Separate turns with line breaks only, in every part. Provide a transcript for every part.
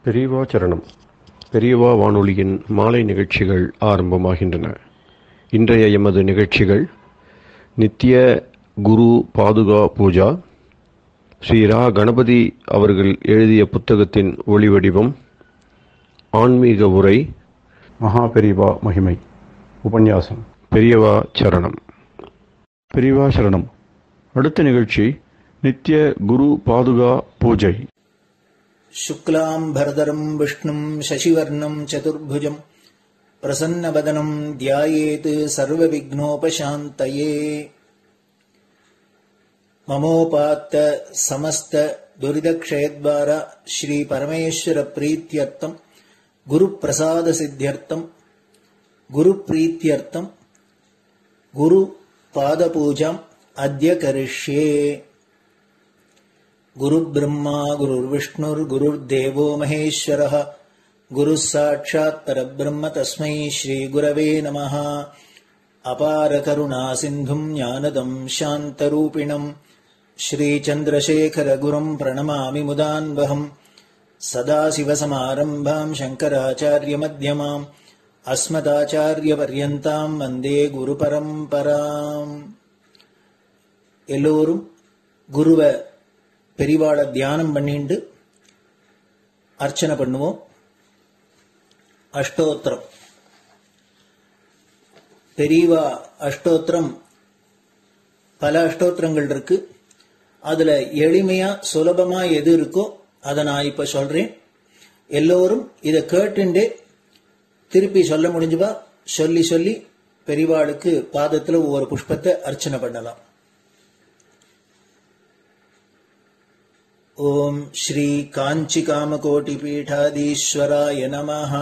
பெரியவா சரணம். பெரியவா வானொலியின் மாலை நிகழ்ச்சிகள் ஆரம்பமாகின்றன. இன்றைய எமது நிகழ்ச்சிகள் நித்திய குரு பாதுகா பூஜா, ஸ்ரீ ரா கணபதி அவர்கள் எழுதிய புத்தகத்தின் ஒளிவடிவம், ஆன்மீக உரை, மகா பெரியவா மகிமை, உபன்யாசம். பெரியவா சரணம். பெரியவா சரணம். அடுத்த நிகழ்ச்சி நித்திய குரு பாதுகா பூஜை.
शुक्लाम्भरधरं विष्णुं शशिवर्णं चतुर्भुजं प्रसन्नवदनं ध्यायेत् सर्वविघ्नोपशान्तये। ममोपात्त समस्त दुरितक्षयद्वार श्री परमेश्वर प्रीत्यर्थं गुरुप्रसाद सिद्ध्यर्थं गुरुप्रीत्यर्थं गुरुपादपूजाम् अद्य करिष्ये। गुरुर्ब्रह्मा गुरुर्विष्णुर्गुरुर्देवो महेश्वरः गुरुः साक्षात् परब्रह्म तस्मै श्रीगुरवे नमः। अपारकरुणा सिन्धुं ज्ञानदं शान्तरूपिणं श्रीचन्द्रशेखरगुरुं प्रणमामि मुदान्वहम्। सदाशिवसमारम्भां शङ्कराचार्यमध्यमाम् अस्मदाचार्यपर्यन्तां वन्दे गुरुपरम्पराम्. எல்லோரும் குருவ பெரிவாள தியானம் பண்ணிண்டு அர்ச்சனை பண்ணுவோம். அஷ்டோத்திரம். பெரியவா அஷ்டோத்திரம் பல அஷ்டோத்திரங்கள் இருக்கு. அதுல எளிமையா சுலபமா எது இருக்கோ அதை நான் இப்ப சொல்றேன். எல்லோரும் இதை கேட்டுண்டே திருப்பி சொல்ல முடிஞ்சுபா சொல்லி சொல்லி பெரிவாளுக்கு பாதத்துல ஒவ்வொரு புஷ்பத்தை அர்ச்சனை பண்ணலாம். ओम श्री कांची कामकोटि पीठाधीश्वराय नमः।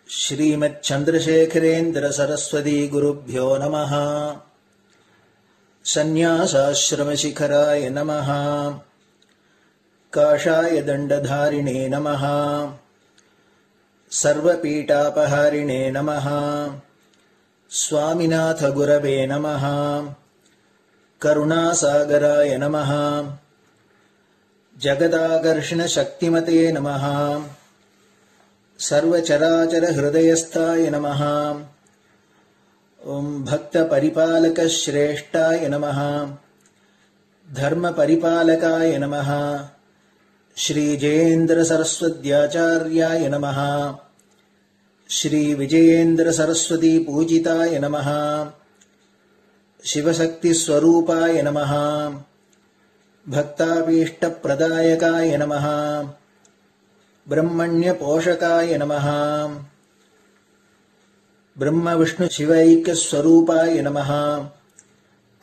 श्रीमत् चंद्रशेखरेन्द्र सरस्वती गुरुभ्यो नमः। संन्यासाश्रम शिखराय नमः। काषाय दंडधारिणे नमः। सर्वपीठापहारिणे नमः। स्वामिनाथ गुरवे नमः। करुणासागराय नमः। जगदाकर्षण शक्तिमते नमः। सर्वचराचर हृदयस्थाय नमः। ओम भक्त परिपालक श्रेष्ठाय नमः। धर्म परिपालकाय नमः। श्री जयेन्द्र सरस्वत्याचार्याय नमः। श्री विजयेन्द्र सरस्वती पूजिताय नमः। शिवशक्ति स्वरूपाय नमः। भक्ताभीष्ट प्रदायकाय नमः। ब्रह्मण्य पोषकाय नमः। ब्रह्म विष्णु शिवैक्य स्वरूपाय नमः।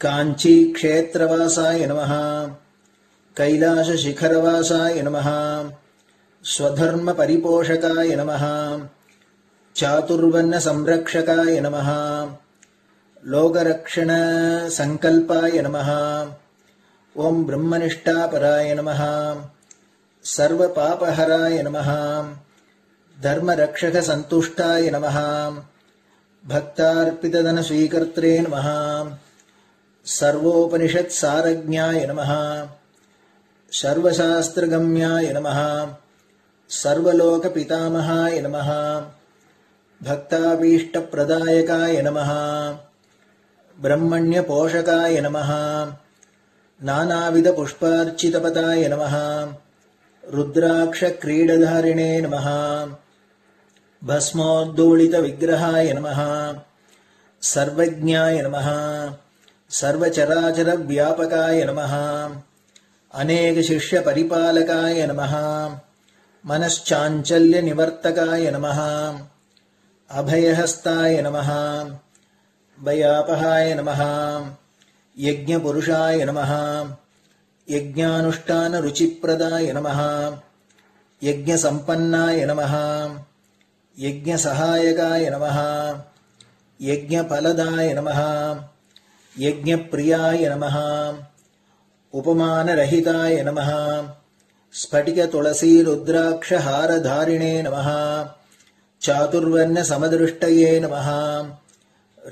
कांची क्षेत्रवासाय नमः। कैलाश शिखरवासाय नमः। स्वधर्म परिपोषकाय नमः। चातुर्वर्ण संरक्षकाय नमः। लोकरक्षण संकल्पाय नमः। ओम ब्रह्मनिष्ठापराय नमः। सर्वपापहराय नमः। धर्मरक्षक संतुष्टाय नमः। भक्तार्पितधन स्वीकर्त्रे नमः। सर्वोपनिषत् सारज्ञाय नमः। सर्वशास्त्रगम्याय नमः। सर्वलोक पितामहाय नमः। भक्ताभीष्ट प्रदायकाय नमः। ब्रह्मण्य पोषकाय नमः। नानाविध पुष्पार्चितपदाय नमः। रुद्राक्ष क्रीडधारिणे नमः। भस्मोद्दोलित विग्रहाय नमः। सर्वज्ञाय नमः। सर्वचराचर व्यापकाय नमः। अनेक शिष्य परिपालकाय नमः। मनश्चाञ्चल्य निवर्तकाय नमः। अभयहस्ताय नमः। भयापहाय नमः। यज्ञपुरुषाय नमः। यज्ञानुष्ठान रुचिप्रदाय नमः। यज्ञसम्पन्नाय नमः। यज्ञसहायकाय नमः। यज्ञफलदाय नमः। यज्ञप्रियाय नमः। उपमानरहिताय नमः। स्फटिक तुलसी रुद्राक्ष हारधारिणे नमः। चातुर्वर्ण समदृष्टये नमः।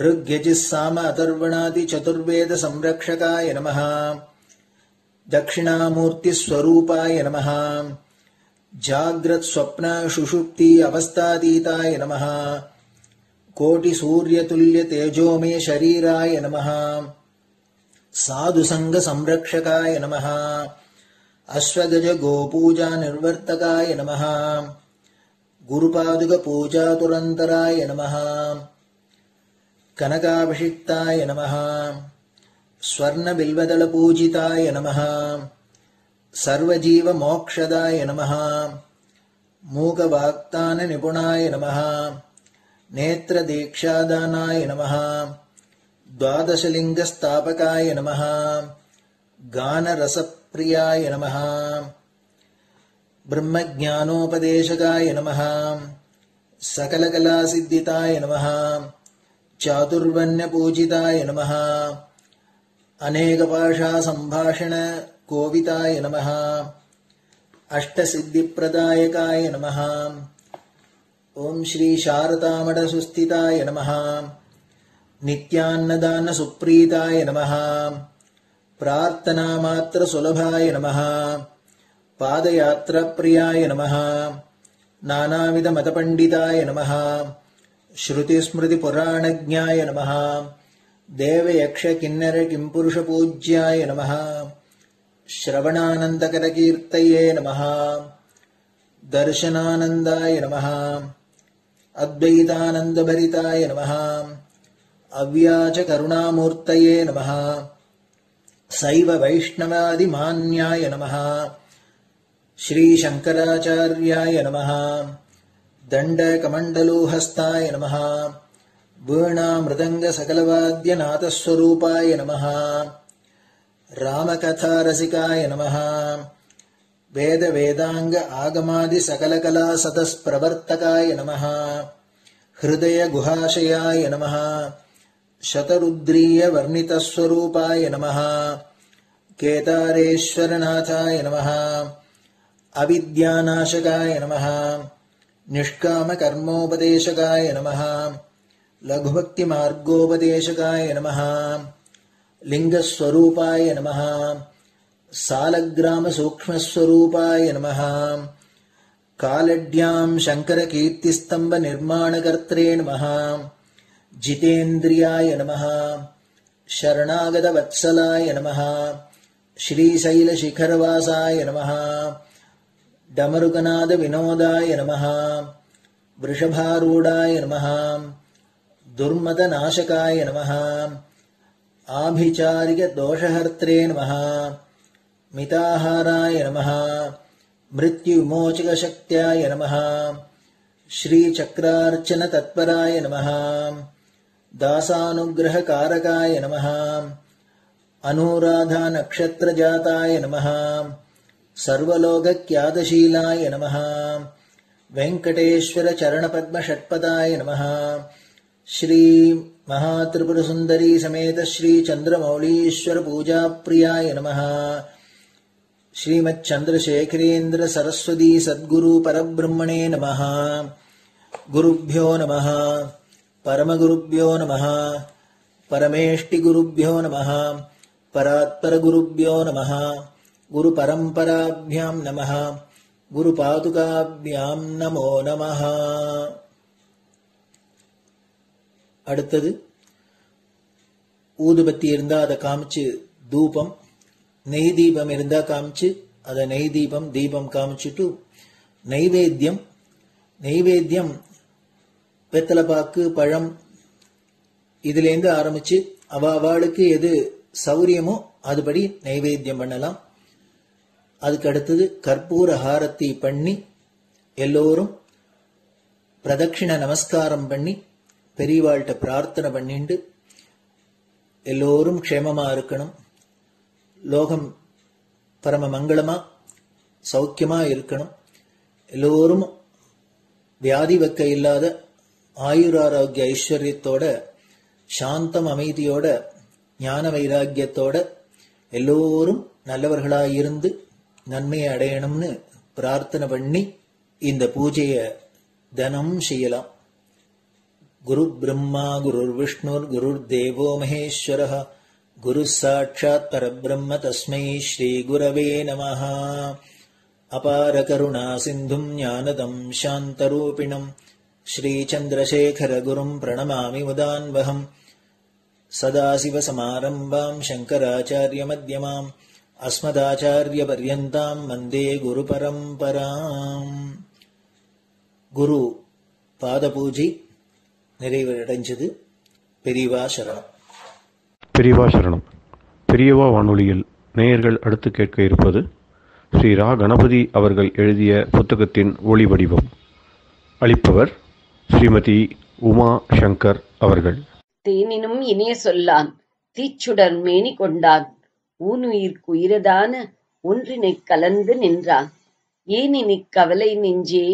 ऋग्यजुस्साम अथर्वणादि चतुर्वेद संरक्षकाय नमः। தட்சிணாமூர்த்தி ஸ்வரூபாய நமஹ ஜாக்ரத் ஸ்வப்ன சுஷுப்தி அவஸ்தாதீதாய நமஹ கோடி சூரிய துல்லிய தேஜோமே ஷரீராய நமஹ சாது சங்க சம்ரக்ஷகாய நமஹ அஸ்வகஜ கோபூஜா நிர்வர்த்தகாய நமஹ குருபாதுக பூஜா துரந்தராய நமஹ கனகாபிஷிக்தாய நமஹ ஸ்வர்ண பில்வதள பூஜிதாய நமஹ சர்வஜீவ மோக்ஷதாய நமஹ மூகவாக்தான நிபுணாய நமஹ நேத்ர தீக்ஷாதானாய நமஹ द्वादशलिंग स्थापकाय नमः गान रसप्रियाय नमः ब्रह्मज्ञानोपदेशकाय नमः सकलकलासिद्धिताय नमः चातुर्वण्यपूजिताय नमः अनेकभाषा संभाषण कोविताय नमः अष्टसिद्धिप्रदायकाय नमः ओम श्री शारदामठ सुस्थिताय नमः नित्यान्नदान सुप्रीताय नमः प्रार्थना मात्र सुलभाय नमः पादयात्रा प्रियाय नमः नानाविध मतपंडिताय नमः श्रुति स्मृति पुराणज्ञाय नमः देव यक्ष किन्नर किंपुरुष पूज्याय नमः श्रवणानंदकर कीर्तये नमः दर्शनानंदाय नमः अद्वैतानंद भरिताय नमः अव्याच करुणामूर्तये नमः शैव वैष्णवादि मान्याय नमः श्री शंकराचार्याय नमः दंड कमंडलूहस्ताय नमः वीणा मृदंग सकलवाद्य नाथस्वरूपाय नमः रामकथा रसिकाय नमः वेद वेदांग आगमादि सकलकला सतस्प्रवर्तकाय नमः हृदय गुहाशयाय नमः शतरुद्रीय वर्णितस्वरूपाय नमः केदारेश्वरनाथाय नमः अविद्यानाशकाय नमः निष्कामकर्मोपदेशकाय नमः लघुभक्तिमार्गोपदेशकाय नमः लिंगस्वरूपाय नमः सालग्रामसूक्ष्मस्वरूपाय नमः कालड्यां शंकरकीर्तिस्तंभ निर्माणकर्त्रे नमः जितेन्द्रियाय नमः शरणागतवत्सलाय नमः श्रीशैलशिखरवासाय नमः डमरुकनाद विनोदाय नमः वृषभारूढाय नमः दुर्मदनाशकाय नमः आभिचारिक दोषहर्त्रे नमः मिताहाराय नमः मृत्युविमोचकशक्त्याय नमः श्रीचक्रार्चन तत्पराय नमः दासानुग्रहकारकाय नमः अनुराधा नक्षत्रजाताय नमः सर्वलोकख्यातशीलाय नमः वेंकटेश्वर चरणपद्म षट्पदाय नमः श्री महात्रिपुरसुंदरी समेत श्री चंद्रमौलीश्वर पूजा प्रियाय नमः श्रीमच्चंद्रशेखरेन्द्र सरस्वती सद्गुरु परब्रह्मणे नमः गुरुभ्यो नमः परमगुरुभ्यो नमः परमेष्टिगुरुभ्यो नमः परात्परगुरुभ्यो नमः गुरुपरम्पराभ्यां नमः गुरुपादुकाभ्यां नमो नमः அடுத்தது ஊதுபத்தி இருந்தா அதை காமிச்சு தூபம், நெய் தீபம் இருந்தா காமிச்சு அதை நெய் தீபம் தீபம் காமிச்சுட்டு நெய்வேத்தியம் வெத்தலைப்பாக்கு பழம் இதுலேருந்து ஆரம்பிச்சு அவளுக்கு எது சௌரியமோ அதுபடி நைவேத்தியம் பண்ணலாம். அதுக்கு அடுத்தது கற்பூர ஹாரத்தி பண்ணி எல்லோரும் பிரதட்சிண நமஸ்காரம் பண்ணி பெரியவாள்கிட்ட பிரார்த்தனை பண்ணிண்டு எல்லோரும் க்ஷேமமா இருக்கணும், லோகம் பரம மங்களமா சௌக்கியமா இருக்கணும், எல்லோரும் வியாதி வெக்க இல்லாத ஆயுராரோக்கிய ஐஸ்வர்யத்தோட சாந்தம் அமைதியோட ஞான வைராக்கியத்தோட எல்லோரும் நல்லவர்களாயிருந்து நன்மையை அடையணும்னு பிரார்த்தனை பண்ணி இந்த பூஜையை தினம் செய்யலாம். குரு பிரம்மா குரு விஷ்ணுர் குரு தேவோ மகேஸ்வரः குருः சாட்சாத் பரபிரம்ம தஸ்மை ஸ்ரீ குரவே நமः. அபார கருணா சிந்தும் ஞானதம் சாந்தரூபிணம் ஸ்ரீசந்திரசேகர குரும் பிரணமாமி முதான்வகம். சதாசிவசமாரம்பாம் சங்கராச்சார்ய மத்யமாம் அஸ்மதாச்சார்ய பர்யந்தாம் வந்தே குரு பரம்பராம். குரு பாத பூஜை நிறைவடைஞ்சது. பெரியவா சரணம்.
பெரியவா சரணம். பெரியவா வானொலியில் நேயர்கள் அடுத்து கேட்க இருப்பது ஸ்ரீ ரா கணபதி அவர்கள் எழுதிய புத்தகத்தின் ஒளி வடிவம். அளிப்பவர் ஸ்ரீமதி உமா சங்கர் அவர்கள்.
தேனினும் இனிய சொல்லான் தீச்சுடர் மேனி கொண்டான் ஊனுயிர்க்குயிரதான ஒன்றினைக் கலந்து நின்றான் ஏனினிக் கவலை நெஞ்சே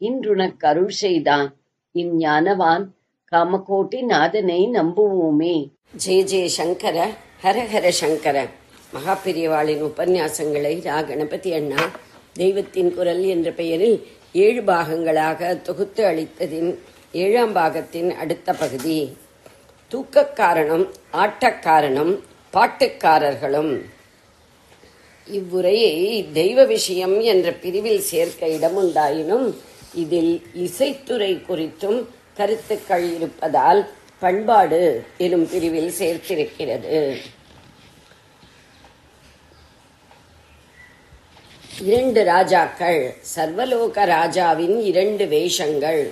இன்றுனக் அருள் செய்தான் இஞ்ஞானவான் காமகோட்டி நாதனை நம்புவோமே. ஜெய ஜெய சங்கர, ஹரஹர சங்கர. மகாபெரியவாளின் உபன்யாசங்களை ரா கணபதி அண்ணா தெய்வத்தின் குரல் என்ற பெயரில் 7 பாகங்களாக தொகுத்து அளித்ததின் 7ஆம் பாகத்தின் அடுத்த பகுதி. தூக்கக் காரணம், ஆட்டக்காரணம், பாட்டுக்காரர்களும். இவ்வுரையை தெய்வ விஷயம் என்ற பிரிவில் சேர்க்க இடமுண்டாயினும் இதில் இசைத்துறை குறித்தும் கருத்துக்கள் இருப்பதால் பண்பாடு எனும் பிரிவில் சேர்த்திருக்கிறது. 2 ராஜாக்கள், சர்வலோக ராஜாவின் 2 வேஷங்கள்.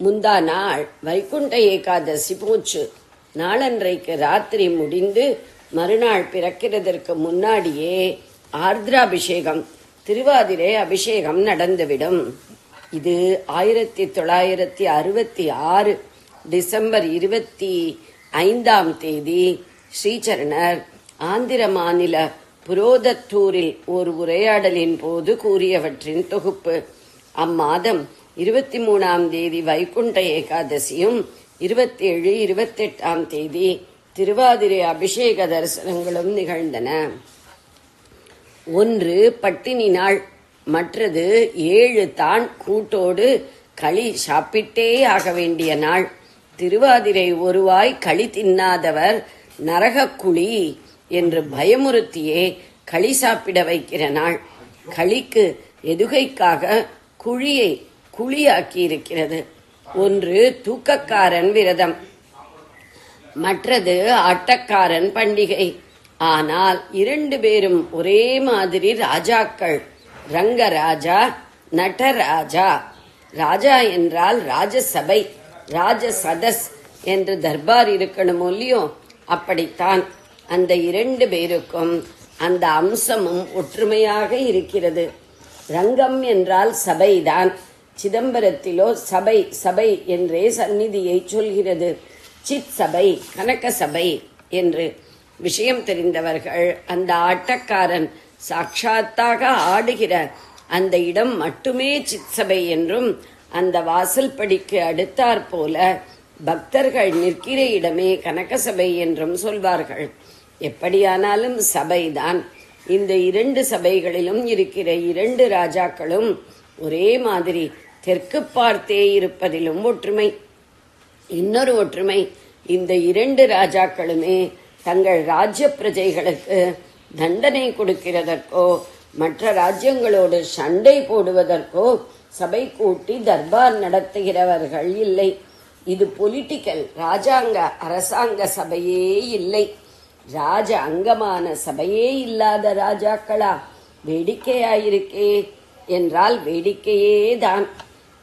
முந்தா நாள் வைகுண்ட ஏகாதசி போச்சு. நாளன்றைக்கு ராத்திரி முடிந்து மறுநாள் பிறக்கிறதற்கு முன்னாடியே ஆர்திராபிஷேகம், திருவாதிரை அபிஷேகம் நடந்துவிடும். இது 1966 டிசம்பர் 25ஆம் தேதி ஸ்ரீசரணர் ஆந்திர மாநில புரோதத்தூரில் ஒரு உரையாடலின் போது கூறியவற்றின் தொகுப்பு. அம்மாதம் 23ஆம் தேதி வைகுண்ட ஏகாதசியும் 27, 28ஆம் தேதி திருவாதிரை அபிஷேக தரிசனங்களும் நிகழ்ந்தன. ஒன்று பட்டினி நாள், மற்றது 7 தான் கூட்டோடு களி சாப்பிட்டே ஆக வேண்டிய நாள். திருவாதிரை ஒருவாய் களி தின்னாதவர் நரகக்குழி என்று பயமுறுத்தியே களி சாப்பிட வைக்கிற நாள். களிக்கு எதுகைக்காக குழியை குழியாக்கி இருக்கிறது. ஒன்று தூக்கக்காரன் விரதம், மற்றது ஆட்டக்காரன் பண்டிகை. ஆனால் 2 பேரும் ஒரே மாதிரி ராஜாக்கள். ரங்கராஜா, நடராஜா. ராஜா என்றால் ராஜசபை, ராஜசதஸ் என்று தர்பார் இருக்கணும் இல்லையோ, அப்படித்தான். அந்த 2 பேருக்கும் அந்த அம்சமும் ஒற்றுமையாக இருக்கிறது. ரங்கம் என்றால் சபைதான். சிதம்பரத்திலோ சபை சபை என்றே சந்நிதியை சொல்கிறது. சித் சபை, கனக சபை என்று. விஷயம் தெரிந்தவர்கள் அந்த ஆட்டக்காரன் சாட்சாத்தாக ஆடுகிற அந்த இடம் மட்டுமே சித் சபை என்றும், அந்த வாசல் படிக்கு அடுத்தாற் போல பக்தர்கள் நிற்கிற இடமே கனக சபை என்றும் சொல்வார்கள். எப்படியானாலும் சபைதான். இந்த 2 சபைகளிலும் இருக்கிற 2 ராஜாக்களும் ஒரே மாதிரி தெற்கு பார்த்தே இருப்பதிலும் ஒற்றுமை. இன்னொரு ஒற்றுமை, இந்த 2 ராஜாக்களுமே தங்கள் ராஜ்ய பிரஜைகளுக்கு தண்டனை கொடுக்கிறதற்கோ மற்ற ராஜ்யங்களோடு சண்டை போடுவதற்கோ சபை கூட்டி தர்பார் நடத்துகிறவர்கள் இல்லை. இது பொலிட்டிக்கல், ராஜாங்க அரசாங்க சபையே இல்லை. ராஜ அங்கமான சபையே இல்லாத ராஜாக்களா? வேடிக்கையாயிருக்கே என்றால் வேடிக்கையே தான்.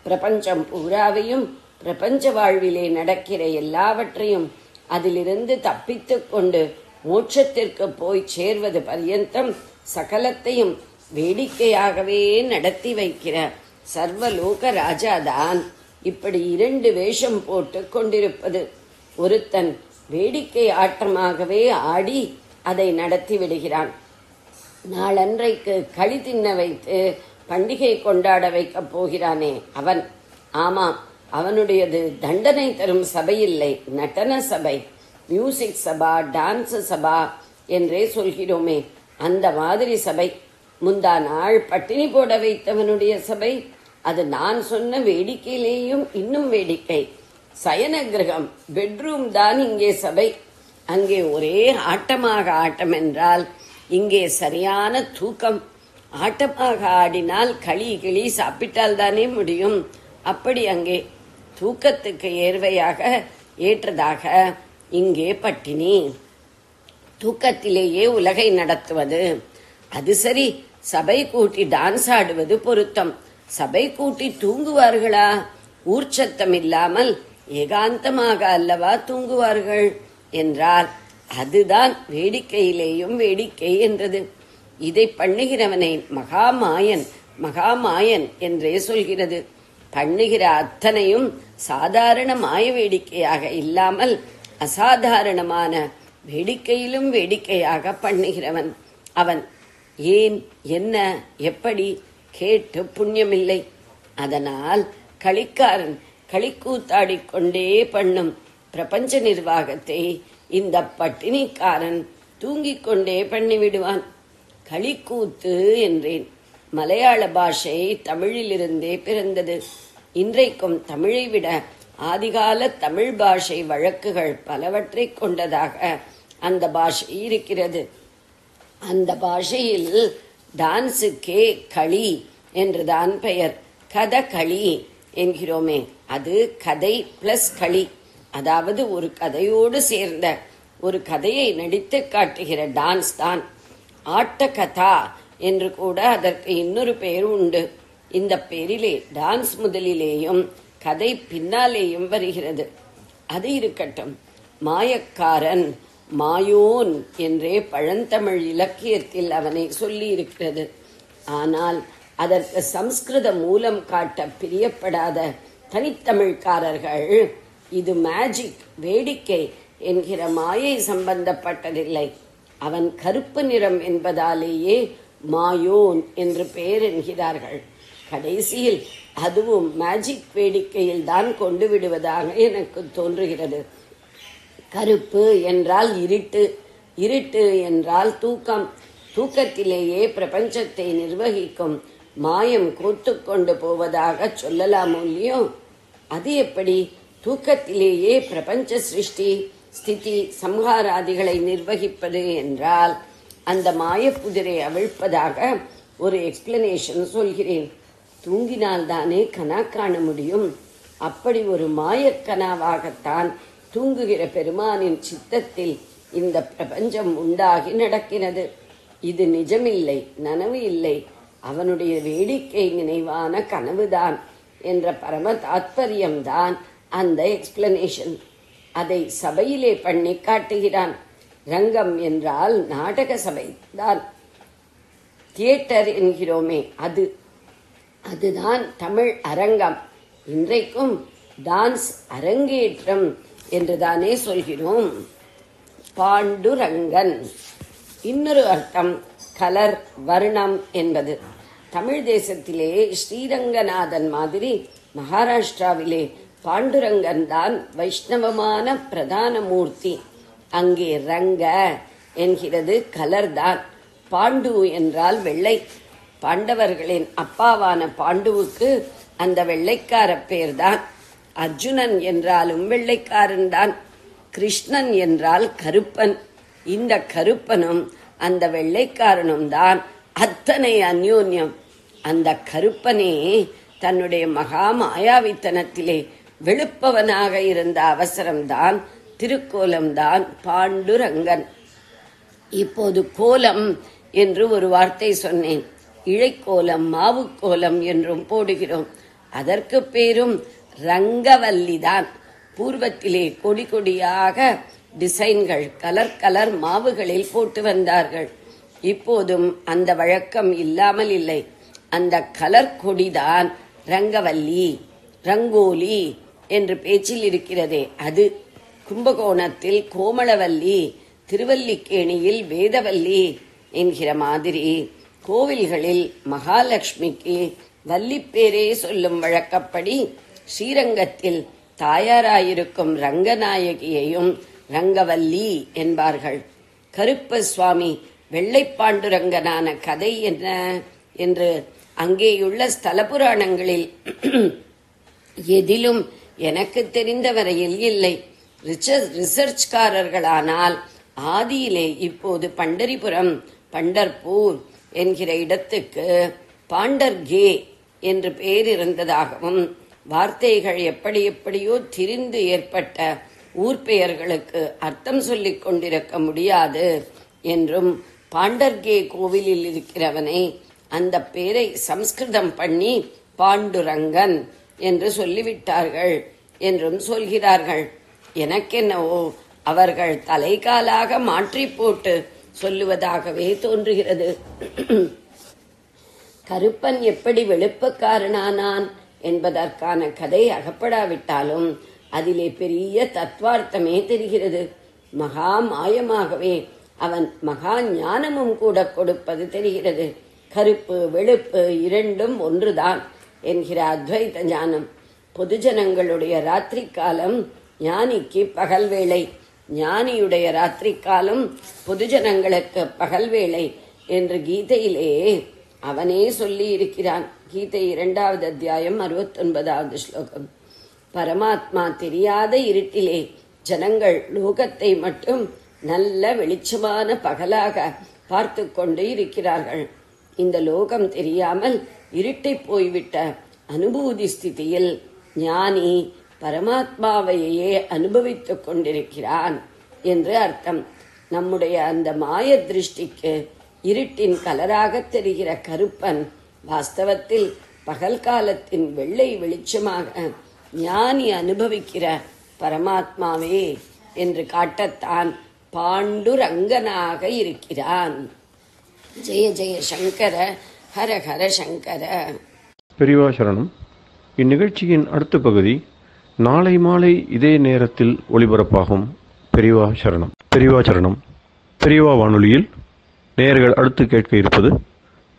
பிரபஞ்சம் பூராவையும், பிரபஞ்ச வாழ்விலே நடக்கிற எல்லாவற்றையும் அதிலிருந்து தப்பித்துக் கொண்டு மோட்சத்திற்கு போய் சேர்வது பர்யந்தம் சகலத்தையும் வேடிக்கையாகவே நடத்தி வைக்கிற சர்வலோக ராஜாதான் இப்படி 2 வேஷம் போட்டு கொண்டிருப்பது. ஒருத்தன் வேடிக்கை ஆட்டமாகவே ஆடி அதை நடத்தி விடுகிறான். நாளன்றைக்கு களி தின்ன வைத்து பண்டிகை கொண்டாட வைக்கப் போகிறானே அவன். ஆமாம், அவனுடையது தண்டனை தரும் சபையில்லை, நடன சபை, மியூசிக் சபா, டான்ஸ் சபா என்றே சொல்கிறோமே, அந்த மாதிரி சபை. முந்தா நாள் பட்டினி போட வைத்தவனுடைய சபை. அது நான் சொன்ன வேடிக்கையிலேயும் இன்னும் வேடிக்கை. சயன கிரகம், பெட்ரூம் தான் இங்கே சபை. அங்கே ஒரே ஆட்டமாக ஆட்டம் என்றால் இங்கே சரியான தூக்கம். ஆட்டமாக ஆடினால் களி கிளி சாப்பிட்டால் தானே முடியும். அப்படி அங்கே தூக்கத்துக்கு ஏற்றதாக இங்கே பட்டினி. தூக்கத்திலேயே உலகை நடத்துவது அது சரி. சபை கூட்டி டான்ஸ் ஆடுவது பொருத்தம். சபை கூட்டி தூங்குவார்களா? ஊர்ச்சத்தம் இல்லாமல் ஏகாந்தமாக அல்லவா தூங்குவார்கள் என்றால் அதுதான் வேடிக்கையிலேயும் வேடிக்கை என்றது. இதை பண்ணுகிறவனை மகாமாயன் என்றே சொல்கிறது. பண்ணுகிற அத்தனையும் சாதாரண மாய வேடிக்கையாக இல்லாமல் அசாதாரணமான வேடிக்கையிலும் வேடிக்கையாக பண்ணுகிறவன் அவன். ஏன், என்ன, எப்படி கேட்டு புண்ணியமில்லை. அதனால் களிக்காரன் களிக்கூத்தாடிக்கொண்டே பண்ணும் பிரபஞ்ச நிர்வாகத்தை இந்த பட்டினிக்காரன் தூங்கிக் கொண்டே பண்ணிவிடுவான். களிக்கூத்து என்றேன். மலையாள பாஷை தமிழிலிருந்தே பிறந்தது. இன்றைக்கும் தமிழை விட ஆதிகால தமிழ் பாஷை வழக்குகள் பலவற்றை கொண்டதாக அந்த பாஷை இருக்கிறது. அந்த பாஷையில் டான்ஸுக்கே களி என்றுதான் பெயர். கதகளி என்கிறோமே, அது கதை பிளஸ் களி. அதாவது ஒரு கதையோடு சேர்ந்த ஒரு கதையை நடித்து காட்டுகிற டான்ஸ் தான். ஆட்ட கதா என்று கூட அதற்கு இன்னொரு பெயர் உண்டு. இந்த பெயரிலே டான்ஸ் முதலிலேயும் கதை பின்னாலேயும் வருகிறது. அது இருக்கட்டும். மாயக்காரன், மாயோன் என்றே பழந்தமிழ் இலக்கியத்தில் அவனை சொல்லி இருக்கிறது. ஆனால் அதற்கு சம்ஸ்கிருத மூலம் காட்ட பிரியப்படாத தனித்தமிழ்காரர்கள் இது மேஜிக், வேடிக்கை என்கிற மாயை சம்பந்தப்பட்டதில்லை. அவன் கருப்பு நிறம் என்பதாலேயே மாயோன் என்று பெயர் என்கிறார்கள். கடைசியில் அதுவும் மேஜிக் வேடிக்கையில் தான் கொண்டு விடுவதாக எனக்கு தோன்றுகிறது. கருப்பு என்றால் இருட்டு, இருட்டு என்றால் தூக்கம். தூக்கத்திலேயே பிரபஞ்சத்தை நிர்வகிக்கும் மாயம் கூத்து கொண்டு போவதாக சொல்லலாமோ இல்லையோ? அது எப்படி தூக்கத்திலேயே பிரபஞ்ச சிருஷ்டி ஸ்திதி சம்ஹாராதிகளை நிர்வகிப்பது என்றால் அந்த மாயப்புதிரை அவிழ்ப்பதாக ஒரு எக்ஸ்பிளனேஷன் சொல்கிறேன். தூங்கினால்தானே கனா காண முடியும். அப்படி ஒரு மாயக்கனாவாகத்தான் தூங்குகிற பெருமானின் சித்தத்தில் இந்த பிரபஞ்சம் உண்டாகி நடக்கிறது. இது நிஜமில்லை, நனவு இல்லை, அவனுடைய வேடிக்கை நினைவான கனவுதான் என்ற பரம தாத்பரியம்தான் அந்த எக்ஸ்பிளனேஷன். அதை சபையிலே பண்ணி காட்டுகிறான். ரங்கம் என்றால் நாடக சபை தான். தியேட்டர் என்கிறோமே, அதுதான் தமிழ் அரங்கம். இன்றைக்கும் டான்ஸ் அரங்கேற்றம் என்றுதானே சொல்கிறோம். பாண்டுரங்கன் இன்னொரு அர்த்தம் கலர், வர்ணம் என்பது. தமிழ் தேசத்திலே ஸ்ரீரங்கநாதன் மாதிரி மகாராஷ்டிராவிலே பாண்டுரங்கன் தான் வைஷ்ணவமான பிரதான மூர்த்தி. அங்கே ரங்க என்கிறது கலர் தான். பாண்டு என்றால் வெள்ளை. பாண்டவர்களின் அப்பாவான பாண்டுவுக்கு அந்த வெள்ளைக்கார பேர்தான். அர்ஜுனன் என்றாலும் வெள்ளைக்காரன் தான். கிருஷ்ணன் என்றால் கருப்பன். இந்த கருப்பனும் அந்த வெள்ளைக்காரனும் தான் அத்தனை அந்யோன்யம். அந்த கருப்பனே தன்னுடைய மகா மாயாவித்தனத்திலே வெளுப்பவனாக இருந்த அவசரம்தான் திருக்கோலம்தான் பாண்டுரங்கன். இப்போது கோலம் என்று ஒரு வார்த்தை சொன்னேன். இழைக்கோலம், மாவுக்கோலம் என்றும் போடுகிறோம். அதற்கு பேரும் ரங்கவல்லிதான். பூர்வத்திலே கொடி கொடியாக டிசைன்கள் கலர் மாவுகளில் போட்டு வந்தார்கள். இப்போதும் அந்த வழக்கம் இல்லாமல் இல்லை. அந்த கலர் கொடிதான் ரங்கவல்லி, ரங்கோலி என்று பேச்சில் இருக்கிறதே அது. கும்பகோணத்தில் கோமளவல்லி, திருவல்லிக்கேணியில் வேதவல்லி என்கிற மாதிரி கோவில்களில் மகாலட்சுமிக்கு வல்லிப்பேரே சொல்லும் வழக்கப்படி ஸ்ரீரங்கத்தில் தாயாராயிருக்கும் ரங்கநாயகியையும் ரங்கவல்லி என்பார்கள். கருப்ப சுவாமி வெள்ளைப்பாண்டுரங்கனான கதை என்ன என்று அங்கேயுள்ள ஸ்தல புராணங்களில் எதிலும் எனக்கு தெரிந்த வரையில் இல்லை. ரிசர்ச்காரர்களானால் ஆதியிலே இப்போது பண்டரிபுரம் பண்டர்பூர் என்கிற இடத்துக்கு பாண்டர்கே என்று பெயர் இருந்ததாகவும் வார்த்தைகள் எப்படி எப்படியோ திரிந்து ஏற்பட்ட ஊர் பெயர்களுக்கு அர்த்தம் சொல்லிக் கொண்டிருக்க முடியாது என்றும் பாண்டர்கே கோவிலில் இருக்கிறவனை அந்த பேரை சம்ஸ்கிருதம் பண்ணி பாண்டுரங்கன் என்று சொல்லிவிட்டார்கள் என்றும் சொல்கிறார்கள். எனக்கென்னவோ அவர்கள் தலைகாலாக மாற்றி போட்டு சொல்லுவதாகவே தோன்றுகிறது. கருப்பன் எப்படி வெளுப்பக்காரனானான் என்பதற்கான கதை அகப்படாவிட்டாலும் அதிலே பெரிய தத்துவார்த்தமே தெரிகிறது. மகா மாயமாகவே அவன் மகா ஞானமும் கூட கொடுப்பது தெரிகிறது. கருப்பு வெளுப்பு இரண்டும் ஒன்றுதான் என்கிற அத்வைத ஞானம். பொதுஜனங்களுடைய ராத்திரி காலம் ஞானிக்கு பகல் வேளை, ஞானியுடைய ராத்திரி காலம் பொதுஜனங்களுக்கு பகல் வேளை என்று கீதையிலே அவனே சொல்லி இருக்கிறான். கீதை 2வது அத்தியாயம் 69வது ஸ்லோகம். பரமாத்மா தெரியாத இருட்டிலே ஜனங்கள் லோகத்தை மட்டும் நல்ல வெளிச்சமான பகலாக பார்த்து கொண்டு இருக்கிறார்கள். இந்த லோகம் தெரியாமல் இருட்டை போய்விட்ட அனுபூதி ஸ்திதியில் ஞானி பரமாத்மாவையே அனுபவித்துக் கொண்டிருக்கிறான் என்று அர்த்தம். நம்முடைய அந்த மாய திருஷ்டிக்கு இருட்டின் கலராக தெரிகிற கருப்பன் வாஸ்தவத்தில் பகல் காலத்தின் வெள்ளை வெளிச்சமாக ஞானி அனுபவிக்கிற பரமாத்மாவே என்று காட்டத்தான் பாண்டுரங்கனாக இருக்கிறான். ஜெய ஜெய சங்கர, ஹர ஹர சங்கர.
பெரியவா சரணம். இந்நிகழ்ச்சியின் அடுத்த பகுதி நாளை மாலை இதே நேரத்தில் ஒளிபரப்பாகும். பெரியவா சரணம். பெரியவா சரணம். பெரியவா வானொலியில் நேயர்கள் அடுத்து கேட்க இருப்பது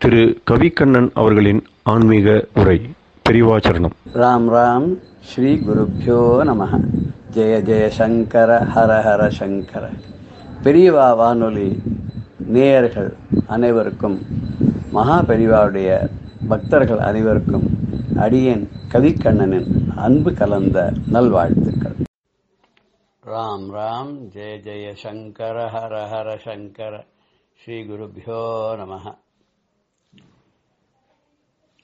திரு கவிக்கண்ணன் அவர்களின் ஆன்மீக உரை. பெரியவா சரணம்.
ராம் ராம். ஸ்ரீ குருப்யோ நமஹ. ஜெய ஜெய சங்கர, ஹர ஹர சங்கர. பெரியவா வானொலி நேயர்கள் அனைவருக்கும், மகா பெரியவாவுடைய பக்தர்கள் அனைவருக்கும் அடியேன் கவிக்கண்ணனின் அன்பு கலந்த நல்வாழ்த்துக்கள். ராம் ராம். ஜெய ஜெய சங்கர, ஹர ஹர சங்கர. ஸ்ரீ குருப்யோ நமஹ.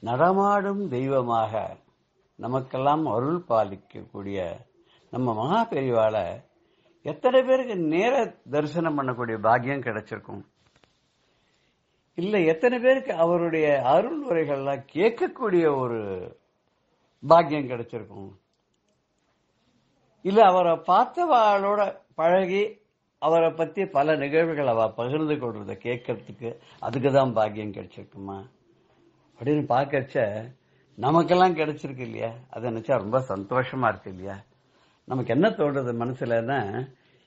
நடமாடும் தெய்வமாக நமக்கெல்லாம் அருள் பாலிக்கக்கூடிய நம்ம மகா பெரியவாள எத்தனை பேருக்கு நேர தரிசனம் பண்ணக்கூடிய பாக்கியம் கிடைச்சிருக்கும்? இல்ல எத்தனை பேருக்கு அவருடைய அருள் உரைகள்லாம் கேட்கக்கூடிய ஒரு பாக்கியம் கிடைச்சிருக்கும்? இல்ல அவரை பார்த்தவாளோட பழகி அவரை பத்தி பல நிகழ்வுகள் அவ பகிர்ந்து கொள்றத கேட்கறதுக்கு அதுக்குதான் பாக்கியம் கிடைச்சிருக்குமா அப்படின்னு பாக்கச்ச நமக்கெல்லாம் கிடைச்சிருக்கு இல்லையா? அதை நினைச்சா ரொம்ப சந்தோஷமா இருக்கு இல்லையா? நமக்கு என்ன தோன்றது மனசுலன்னா,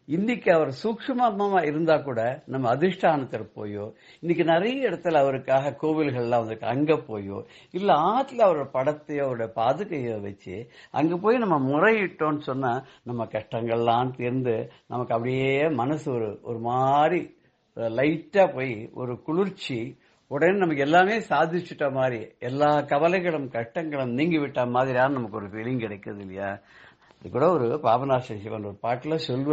இன்னைக்கு அவர் சூக்ஷ்மமா இருந்தா கூட நம்ம அதிஷ்டானத்தில் போயோ, இன்னைக்கு நிறைய இடத்துல அவருக்காக கோவில்கள்லாம் வந்து அங்க போயோ, இல்ல ஆத்துல அவரோட படத்தையோ அவருடைய பாதுகையோ வச்சு அங்க போய் நம்ம முறையிட்டோம்னு சொன்னா நம்ம கஷ்டங்கள்லாம் தீர்ந்து நமக்கு அப்படியே மனசு ஒரு மாதிரி லைட்டா போய் ஒரு குளிர்ச்சி, உடனே நமக்கு எல்லாமே சாதிச்சுட்ட மாதிரி, எல்லா கவலைகளும் கஷ்டங்களும் நீங்கி விட்ட மாதிரியான நமக்கு ஒரு ஃபீலிங் கிடைக்குது இல்லையா? இது கூட ஒரு பாபநாச சிவன் ஒரு பாட்டுல சொல்வ,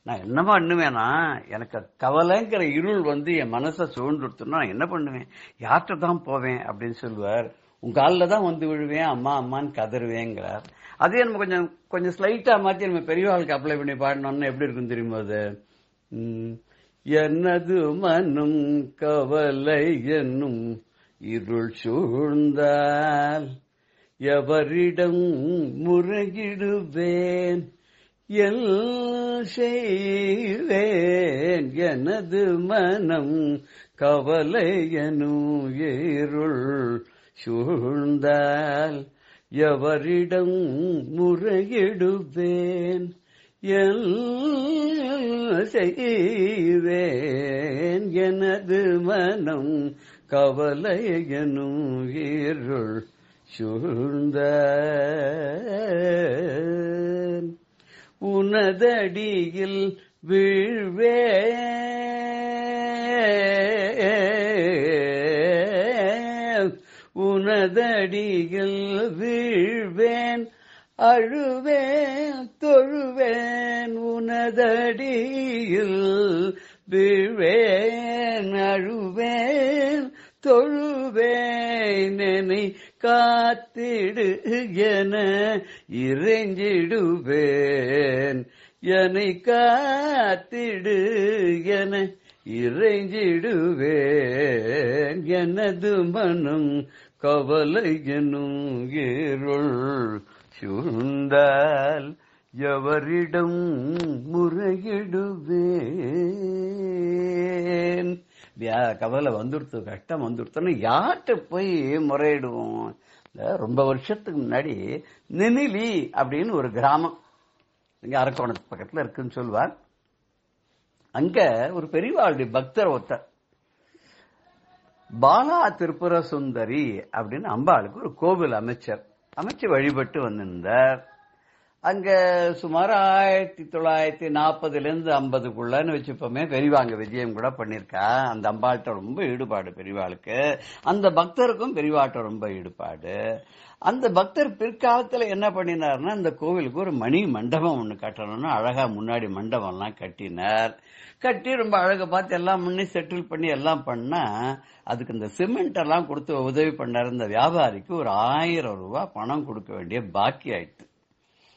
நான் என்னமா பண்ணுவேன்னா, எனக்கு கவலைங்கிற இருள் வந்து என் மனசை சூழ்ந்துடுத்துன்னா நான் என்ன பண்ணுவேன், யார்கிட்ட தான் போவேன் அப்படின்னு சொல்லுவார். உங்க காலில் தான் வந்து விழுவேன், அம்மா அம்மான்னு கதறுவேங்கிறார். அதே நம்ம கொஞ்சம் ஸ்லைட்டா மாத்தி நம்ம பெரியவாளுக்கு அப்ளை பண்ணி பாடணும்னு எப்படி இருக்கும் தெரியுமா? அது எனது மனம் கவலை என்னும் இருள் சூழ்ந்தால் எவரிடம் முறையிடுவேன், எல் செய்வேன். எனது மனம் கவலை எனும் இருள் சூழ்ந்தால் எவரிடம் முறையிடுவேன், எல் செய்வேன். எனது மனம் கவலை எனும் இருள் சூழ்ந்த உனதடியில் வீழ்வேன், உனதடியில் வீழ்வேன், அழுவேன் தொழுவேன் உனதடியில் வீழ்வேன் அழுவேன் தொழுவேன் என்னை காத்திடு என இறைஞ்சிடுவேன் என்னை காத்திடு என இறைஞ்சிடுவேன் எனது மனம் கவலை எனும் இருள் சூழ்ந்தால் எவரிடம் முறையிடுவேன். கவலை வந்துடுத்து, கஷ்டம் வந்துடுத்துன்னு யார்கிட்ட போய் முறையிடுவோம்? ரொம்ப வருஷத்துக்கு முன்னாடி நெனிலி அப்படின்னு ஒரு கிராமம் இங்க அரக்கோணத்துக்கு பக்கத்துல இருக்குன்னு சொல்லுவார். அங்க ஒரு பெரியவாளுடைய பக்தர் ஒருத்தர் பாலா திரிபுர சுந்தரி அப்படின்னு அம்பாளுக்கு ஒரு கோவில் அமைச்சு வழிபட்டு வந்திருந்தார். அங்க சுமார் 1940 50க்குள்ளன்னு வச்சுப்போமே, பெரியவாங்க விஜயம் கூட பண்ணிருக்கா. அந்த அம்பாள்கிட்ட ரொம்ப ஈடுபாடு பெரியவாளுக்கு, அந்த பக்தருக்கும் பெரியவாட்ட ரொம்ப ஈடுபாடு. அந்த பக்தர் பிற்காலத்துல என்ன பண்ணினார்னா, அந்த கோவிலுக்கு ஒரு மணி மண்டபம் ஒண்ணு கட்டணும்னு அழகா முன்னாடி மண்டபம் எல்லாம் கட்டினார். கட்டி ரொம்ப அழகா பார்த்து எல்லாம் முன்னே செட்டில் பண்ணி எல்லாம் பண்ணா, அதுக்கு இந்த சிமெண்ட் எல்லாம் கொடுத்து உதவி பண்ணார். இந்த வியாபாரிக்கு ஒரு 1000 ரூபாய் பணம் கொடுக்க வேண்டிய பாக்கி ஆயிடுச்சு.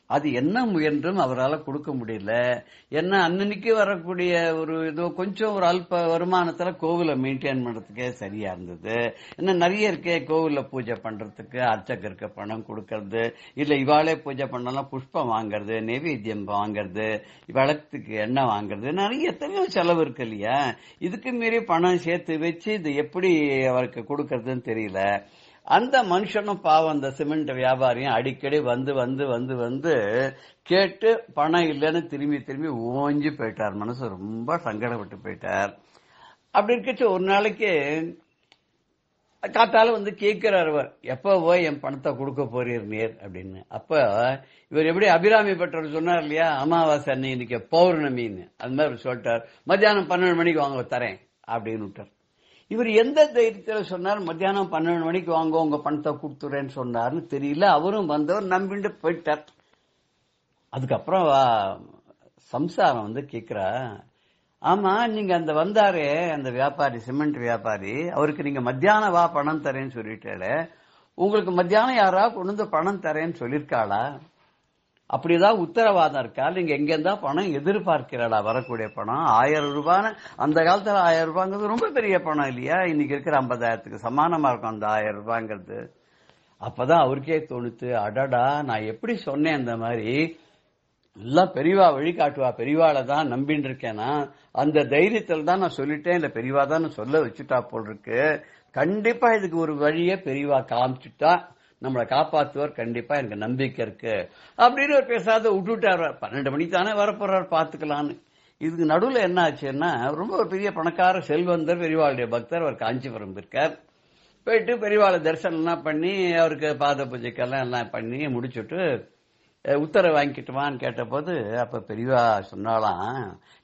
அது என்ன முயன்றும் அவரால் கொடுக்க முடியல. என்ன அன்னைக்கு வரக்கூடிய ஒரு ஏதோ கொஞ்சம் ஒரு அல்ப வருமானத்துல கோவிலை மெயின்டைன் பண்றதுக்கே சரியா இருந்தது. என்ன நிறைய இருக்கே கோவில பூஜை பண்றதுக்கு, அர்ச்சகருக்கு பணம் கொடுக்கறது, இல்ல இவாளே பூஜை பண்ணலாம் புஷ்பம் வாங்கறது, நெவேத்தியம் வாங்கறது, வளத்துக்கு எண்ணெய் வாங்கறது, நிறைய எத்தனையோ செலவு இருக்கு இல்லையா? இதுக்கு மீறி பணம் சேர்த்து வச்சு இது எப்படி அவருக்கு கொடுக்கறதுன்னு தெரியல. அந்த மனுஷனும் பாவம், அந்த சிமெண்ட் வியாபாரியும் அடிக்கடி வந்து வந்து வந்து வந்து கேட்டு பணம் இல்லைன்னு திரும்பி ஓஞ்சி போயிட்டார். மனசு ரொம்ப சங்கடப்பட்டு போயிட்டார். அப்படி இருக்கச்சு ஒரு நாளைக்கு காத்தால வந்து கேட்கிறார் அவர், எப்ப போய் என் பணத்தை கொடுக்க போறீர் நேர் அப்படின்னு. அப்ப இவர் எப்படி அபிராமி பட்டர் சொன்னார் இல்லையா, அமாவாசை இன்னைக்கு பௌர்ணமின்னு, அது மாதிரி சொல்லிட்டார். மத்தியானம் 12 மணிக்கு வாங்க தரேன் அப்படின்னு விட்டார். இவர் எந்த தைரியத்துல சொன்னார் மத்தியானம் 12 மணிக்கு வாங்க உங்க பணத்தை கொடுத்துறேன்னு சொன்னார்னு தெரியல. அவரும் வந்தவர் நம்பிட்டு போயிட்டார். அதுக்கப்புறம் சம்சாரம் வந்து கேக்குறா, ஆமா நீங்க அந்த வந்தாரே அந்த வியாபாரி, சிமெண்ட் வியாபாரி, அவருக்கு நீங்க மத்தியானம் வா பணம் தரேன்னு சொல்லிட்டே, உங்களுக்கு மத்தியானம் யாராவது கொண்டு வந்து பணம் தரேன்னு சொல்லிருக்காளா? அப்படிதான் உத்தரவாதம் இருக்கா? நீங்க எங்க இருந்தா பணம் எதிர்பார்க்கிறாளா? வரக்கூடிய பணம் 1000 ரூபான்னு, அந்த காலத்துல 1000 ரூபாங்கிறது ரொம்ப பெரிய பணம் இல்லையா? இன்னைக்கு இருக்கிற 50,000க்கு சமானமா இருக்கும் அந்த 1000 ரூபாங்கிறது. அப்பதான் அவருக்கே தோணுத்து, அடடா நான் எப்படி சொன்னேன் அந்த மாதிரி, எல்லாம் பெரியவா வழிகாட்டுவா, பெரியவாளை தான் நம்பின்னு இருக்கேன்னா அந்த தைரியத்தில் தான் நான் சொல்லிட்டேன், இல்ல பெரியவா தான் சொல்ல வச்சுட்டா போல் இருக்கு. கண்டிப்பா இதுக்கு ஒரு வழியை பெரியவா காமிச்சுட்டா நம்மளை காப்பாத்துவார், கண்டிப்பா எனக்கு நம்பிக்கை இருக்கு அப்படின்னு ஒரு பேசாத விட்டுட்டார். 12 மணிக்கு தானே வரப்போறார் பாத்துக்கலான்னு. இதுக்கு நடுவுல என்ன ஆச்சுன்னா, ரொம்ப ஒரு பெரிய பணக்கார செல்வந்தர் பெரியவாளுடைய பக்தர், அவர் காஞ்சிபுரம் இருக்கார். போயிட்டு பெரியவாளை தரிசனம் எல்லாம் பண்ணி அவருக்கு பாத பூஜைக்கெல்லாம் எல்லாம் பண்ணி முடிச்சுட்டு உத்தரவு வாங்கிக்கிட்டுவான்னு கேட்ட போது, அப்ப பெரியவா சொன்னாலாம்,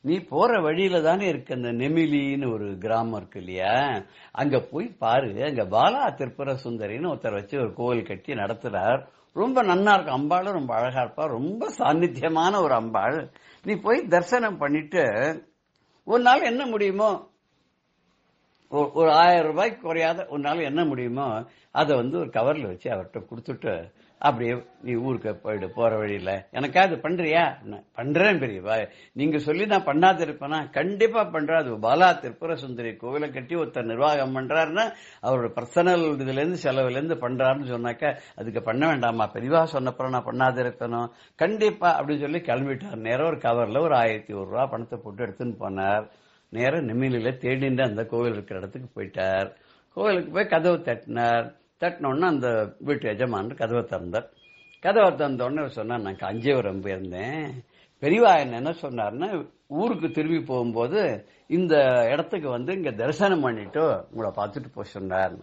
நீ போற வழியில தானே இருக்கு அந்த நெமிலின்னு ஒரு கிராமம் இருக்கு இல்லையா, அங்க போய் பாரு, அங்க பாலா திரிபுர சுந்தரின்னு ஒருத்தர் வச்சு ஒரு கோவில் கட்டி நடத்துறார். ரொம்ப நன்னா இருக்கும், அம்பாளும் ரொம்ப அழகா இருப்பா, ரொம்ப சாநித்தியமான ஒரு அம்பாள். நீ போய் தரிசனம் பண்ணிட்டு ஒரு நாள் என்ன முடியுமோ, ஒரு 1000 ரூபாய்க்கு குறையாத ஒரு நாள் என்ன முடியுமோ அதை வந்து ஒரு கவர்ல வச்சு அவர்கிட்ட கொடுத்துட்டு அப்படியே நீ ஊருக்கு போயிடு போற வழியில. எனக்காவது பண்றியா? பண்றேன் பெரியவா, நீங்க சொல்லி நான் பண்ணாத இருப்பேனா? கண்டிப்பா பண்றேன். அது பாலா திரிபுர சுந்தரி கோவிலை கட்டி ஒருத்தர் நிர்வாகம் பண்றாருன்னா அவரோட பர்சனல் இதுல இருந்து செலவுல இருந்து பண்றாருன்னு சொன்னாக்க அதுக்கு பண்ண வேண்டாமா? பெரியவா சொன்னப்பறம் நான் பண்ணாத இருக்கணும், கண்டிப்பா அப்படின்னு சொல்லி கிளம்பிட்டார். நேரம் ஒரு கவர்ல ஒரு 1001 ரூபாய் பணத்தை போட்டு எடுத்துன்னு போனார். நேரம் நெமிலில தேடிண்டு அந்த கோவில் இருக்கிற இடத்துக்கு போயிட்டார். கோவிலுக்கு போய் கதவு தட்டினோன்னா அந்த வீட்டு எஜமான் கதவை திறந்தார். கதவை திறந்த உடனே சொன்னார், நான் காஞ்சிபுரம் போயிருந்தேன், பெரியவா என்ன சொன்னார்னா, ஊருக்கு திரும்பி போகும்போது இந்த இடத்துக்கு வந்து இங்க தரிசனம் பண்ணிட்டு உங்களை பார்த்துட்டு போக சொன்னார்.